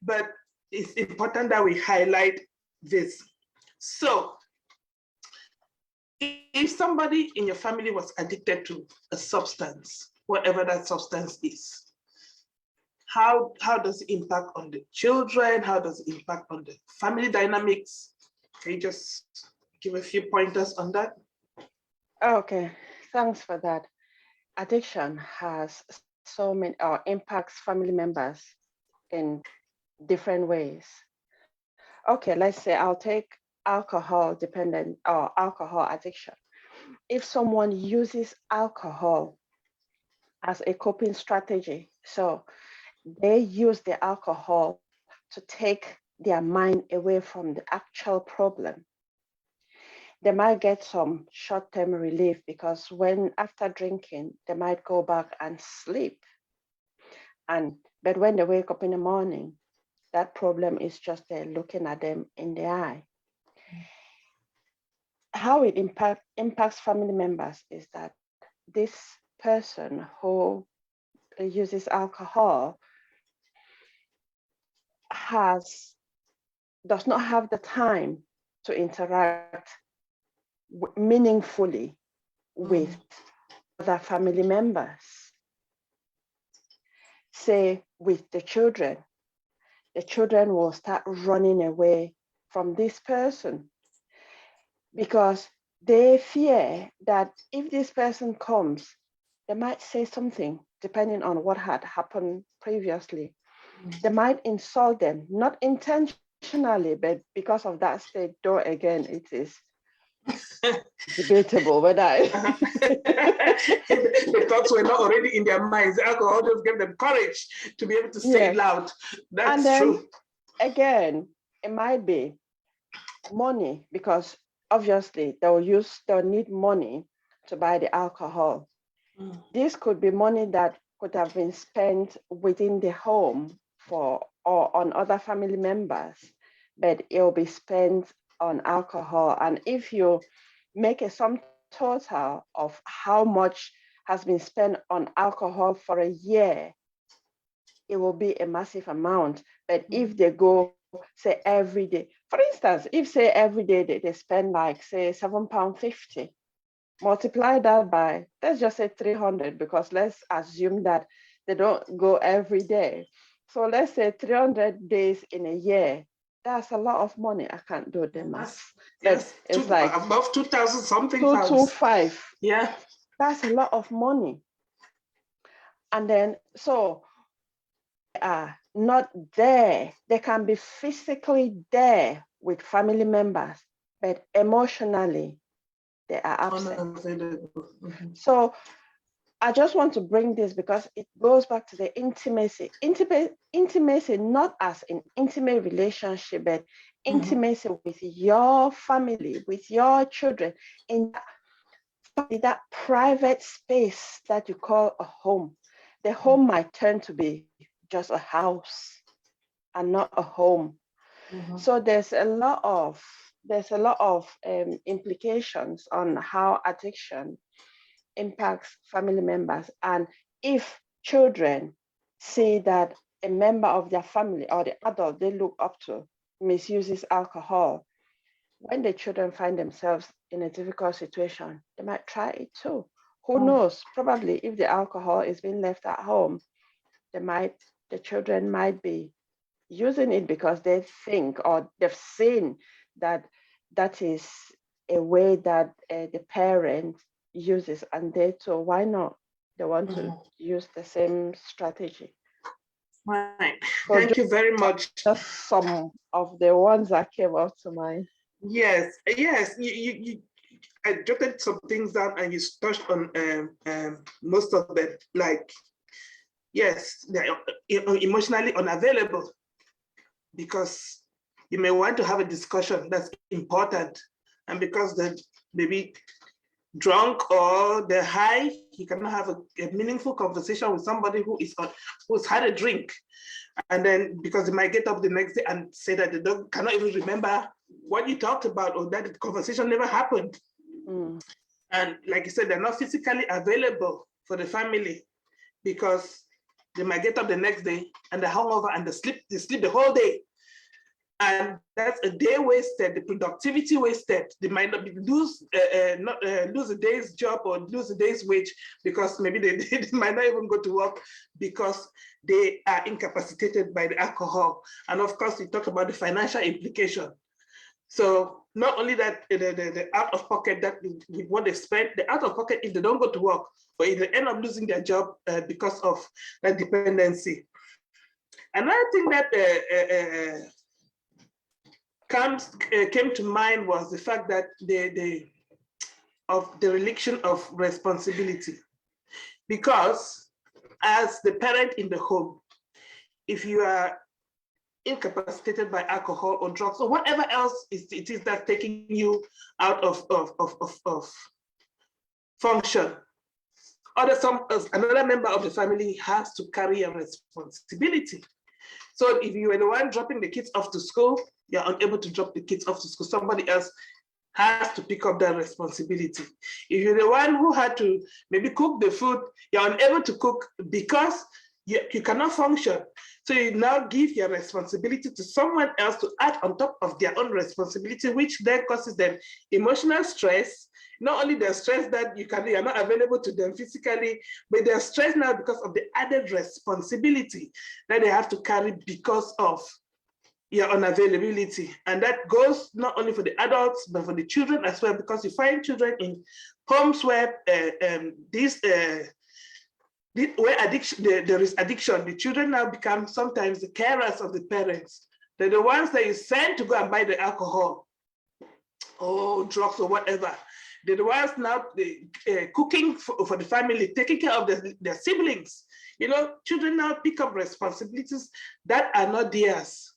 But it's important that we highlight this. So if somebody in your family was addicted to a substance, whatever that substance is, how does it impact on the children? How does it impact on the family dynamics? Can you just give a few pointers on that? Okay, thanks for that. Addiction has so many or impacts family members in different ways. Okay, let's say I'll take alcohol dependent or alcohol addiction. If someone uses alcohol as a coping strategy, so they use the alcohol to take their mind away from the actual problem, they might get some short-term relief because when after drinking, they might go back and sleep. But when they wake up in the morning, that problem is just there looking at them in the eye. How it impacts family members is that this person who uses alcohol has does not have the time to interact meaningfully with other family members. Say with the children will start running away from this person because they fear that if this person comes, they might say something depending on what had happened previously. They might insult them, not intentionally, but because of that state, though again, it is debatable whether the thoughts were not already in their minds. The alcohol just gave them courage to be able to say it yes. loud. And That's then true. again, it might be money because obviously they'll need money to buy the alcohol. This could be money that could have been spent within the home or on other family members, but it will be spent on alcohol. And if you make a sum total of how much has been spent on alcohol for a year, it will be a massive amount. But if they go, say, every day, for instance, if say every day they spend like, say, £7.50, multiply that by, let's just say 300, because let's assume that they don't go every day. So let's say 300 days in a year. That's a lot of money. I can't do the math. Yes, but it's like above 2,000 something. 225. Yeah. That's a lot of money. And then, so not there. They can be physically there with family members, but emotionally, they are absent. So I just want to bring this because it goes back to the intimacy. Intimacy, not as an intimate relationship, but intimacy with your family, with your children, in that private space that you call a home. The home might turn to be just a house and not a home. So there's a lot of implications on how addiction impacts family members. And if children see that a member of their family or the adult they look up to misuses alcohol, when the children find themselves in a difficult situation, they might try it too. Who knows? Probably if the alcohol is being left at home, the children might be using it because they think or they've seen that is a way that the parent uses, and they too, why not? They want to use the same strategy. Right. So thank you very much. Just some of the ones that came up to mind. Yes, yes. I jotted some things down, and you touched on most of them. Like, yes, they're emotionally unavailable, because you may want to have a discussion that's important, and because they're maybe drunk or they're high, you cannot have a meaningful conversation with somebody who's had a drink. And then because they might get up the next day and say that they cannot even remember what you talked about, or that the conversation never happened. And like you said, they're not physically available for the family, because they might get up the next day and they're hungover and they sleep the whole day. And that's a day wasted, the productivity wasted. They might not lose a day's job or lose a day's wage, because maybe they might not even go to work because they are incapacitated by the alcohol. And of course, we talked about the financial implication. So not only that, the out of pocket, that what they spend, the out of pocket if they don't go to work, or if they end up losing their job because of that dependency. Another thing that came to mind was the fact that the relinquishing of responsibility. Because as the parent in the home, if you are incapacitated by alcohol or drugs or whatever else it is that's taking you out of function, another member of the family has to carry a responsibility. So if you were the one dropping the kids off to school, you're unable to drop the kids off to school. Somebody else has to pick up that responsibility. If you're the one who had to maybe cook the food, you're unable to cook because you cannot function. So you now give your responsibility to someone else to add on top of their own responsibility, which then causes them emotional stress. Not only the stress that you're not available to them physically, but they're stressed now because of the added responsibility that they have to carry because of your unavailability. And that goes not only for the adults, but for the children as well, because you find children in homes where where there is addiction. The children now become sometimes the carers of the parents. They're the ones that you send to go and buy the alcohol or drugs or whatever. They're the ones now cooking for the family, taking care of their siblings. You know, children now pick up responsibilities that are not theirs.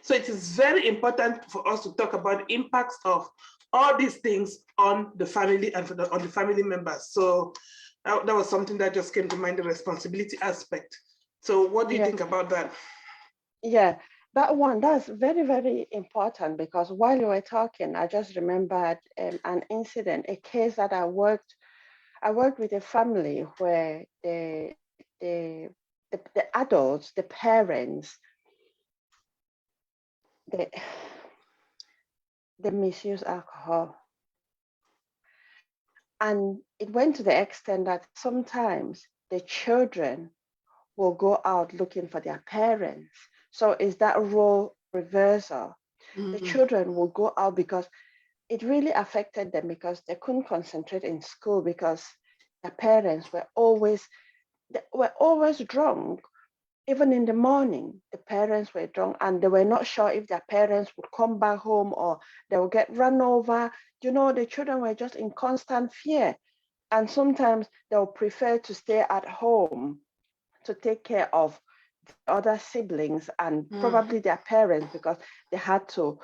So it is very important for us to talk about the impacts of all these things on the family and on the family members. So that was something that just came to mind, the responsibility aspect. So what do you think about that? Yeah, that's very, very important, because while you were talking, I just remembered an incident, a case that I worked with a family where the, the adults, the parents, they, they misuse alcohol. And it went to the extent that sometimes the children will go out looking for their parents. So is that role reversal? The children will go out because it really affected them, because they couldn't concentrate in school because their parents were always drunk. Even in the morning, the parents were drunk and they were not sure if their parents would come back home or they would get run over. The children were just in constant fear. And sometimes they'll prefer to stay at home to take care of the other siblings and probably their parents, because they had to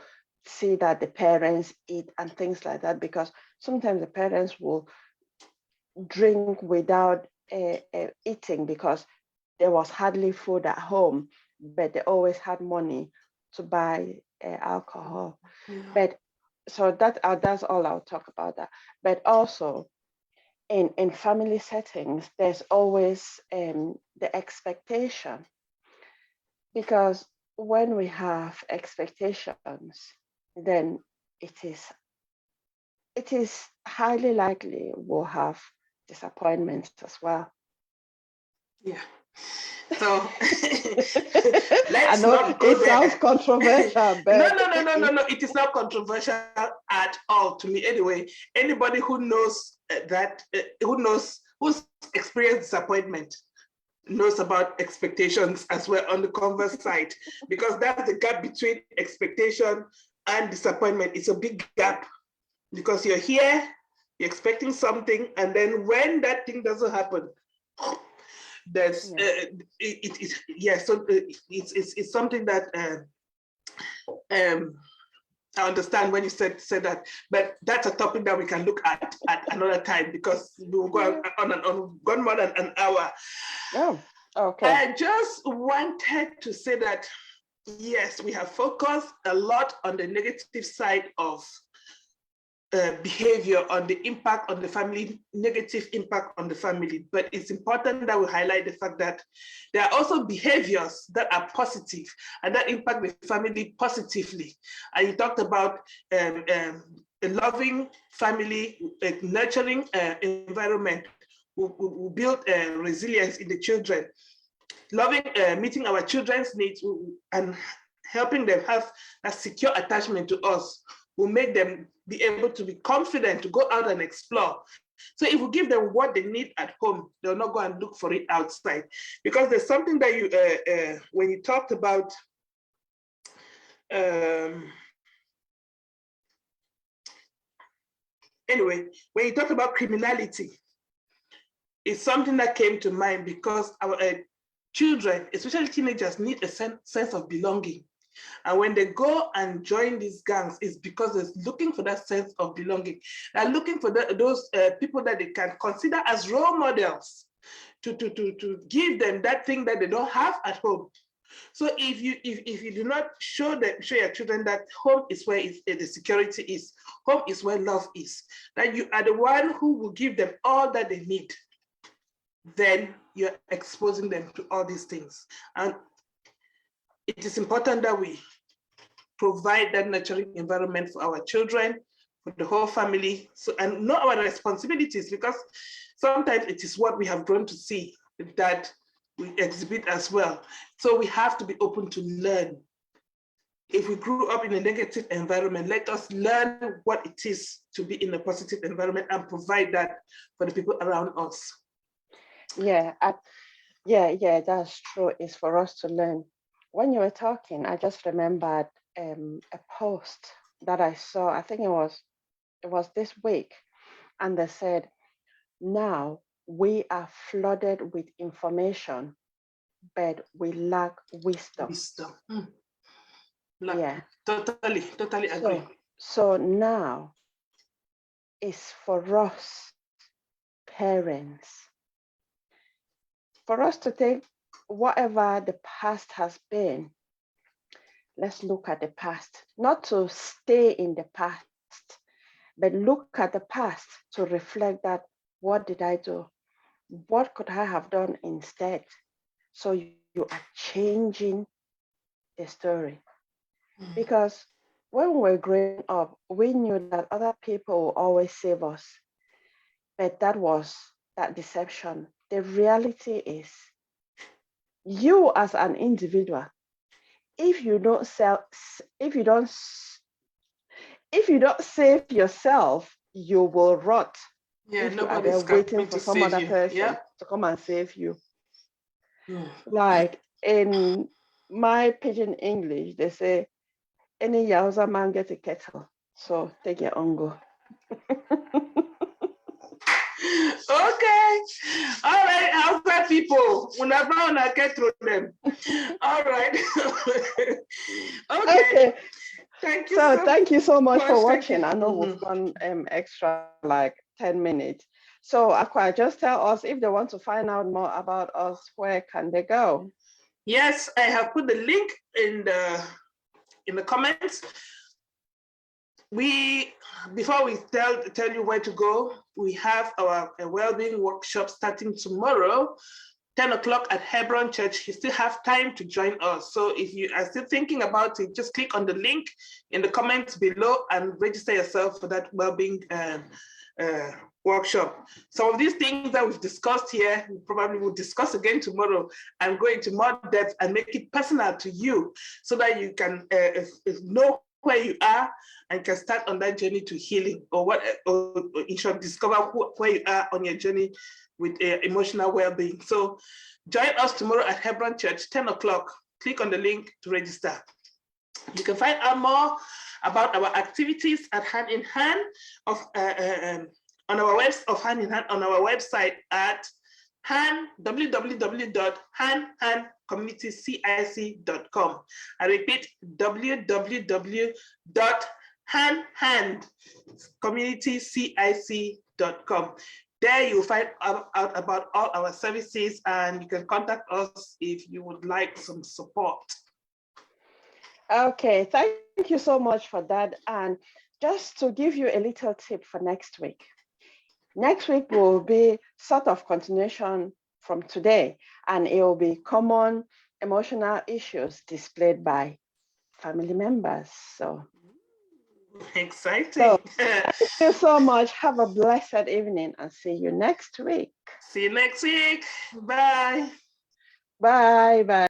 see that the parents eat and things like that, because sometimes the parents will drink without eating because there was hardly food at home, but they always had money to buy alcohol. But so that's all I'll talk about that. But also in family settings, there's always the expectation, because when we have expectations, then it is highly likely we'll have disappointments as well. Yeah. So I let's know not go it there. sounds controversial, No, but no, no, no, no, no. It is not controversial at all to me. Anyway, anybody who knows who's experienced disappointment knows about expectations as well on the converse side, because that's the gap between expectation and disappointment. It's a big gap, because you're here, you're expecting something, and then when that thing doesn't happen, there's it's something that I understand when you said that, but that's a topic that we can look at another time, because we will go on and on, gone more than an hour. Oh, okay. I just wanted to say that yes, we have focused a lot on the negative side of behavior, on the impact on the family, negative impact on the family. But it's important that we highlight the fact that there are also behaviors that are positive and that impact the family positively. And you talked about a loving family, a nurturing environment will build resilience in the children. Loving, meeting our children's needs and helping them have a secure attachment to us will make them be able to be confident to go out and explore. So if we give them what they need at home, they'll not go and look for it outside. Because there's something that you, when you talked about, anyway, when you talk about criminality, it's something that came to mind, because our children, especially teenagers, need a sense of belonging. And when they go and join these gangs, it's because they're looking for that sense of belonging. They're looking for those people that they can consider as role models to give them that thing that they don't have at home. So if you do not show your children that home is where the security is, home is where love is, that you are the one who will give them all that they need, then you're exposing them to all these things. And it is important that we provide that nurturing environment for our children, for the whole family, so, and know our responsibilities, because sometimes it is what we have grown to see that we exhibit as well. So we have to be open to learn. If we grew up in a negative environment, let us learn what it is to be in a positive environment and provide that for the people around us. Yeah, that's true. It's for us to learn. When you were talking, I just remembered a post that I saw. I think it was this week, and they said, now we are flooded with information, but we lack wisdom. Like, Yeah. Totally agree. So now it's for us parents, for us to take whatever the past has been. Let's look at the past, not to stay in the past, but look at the past to reflect that, what did I do? What could I have done instead? So you are changing the story. Because when we were growing up, we knew that other people will always save us, but that was that deception. The reality is, you as an individual, if you don't save yourself, you will rot. Yeah, If you are there nobody's waiting coming for to some save other you. Yeah. person to come and save you. Mm. Like in my pidgin English, they say, any Yauza man get a kettle, so take your own go. Okay. All right, Hausa people. Una get through them. All right. Okay. Okay. Thank you So thank you so much for Thank you. watching. I know we've gone extra like 10 minutes. So Aqua, just tell us, if they want to find out more about us, where can they go? Yes, I have put the link in the comments. Before we tell you where to go, we have our well-being workshop starting tomorrow, 10 o'clock at Hebron Church. You still have time to join us. So if you are still thinking about it, just click on the link in the comments below and register yourself for that well-being workshop. Some of these things that we've discussed here, we probably will discuss again tomorrow and go into more depth and make it personal to you so that you can know where you are and can start on that journey to healing, or in short, discover where you are on your journey with emotional well-being. So join us tomorrow at Hebron Church, 10 o'clock. Click on the link to register. You can find out more about our activities at Hand in Hand on our website at www.handhandcommunitycic.com. I repeat, www.handhandcommunitycic.com. There you'll find out about all our services, and you can contact us if you would like some support. Okay, thank you so much for that. And just to give you a little tip for next week. Next week will be sort of continuation from today, and it will be common emotional issues displayed by family members. So exciting. So, thank you so much. Have a blessed evening and see you next week. See you next week. Bye. Bye. Bye.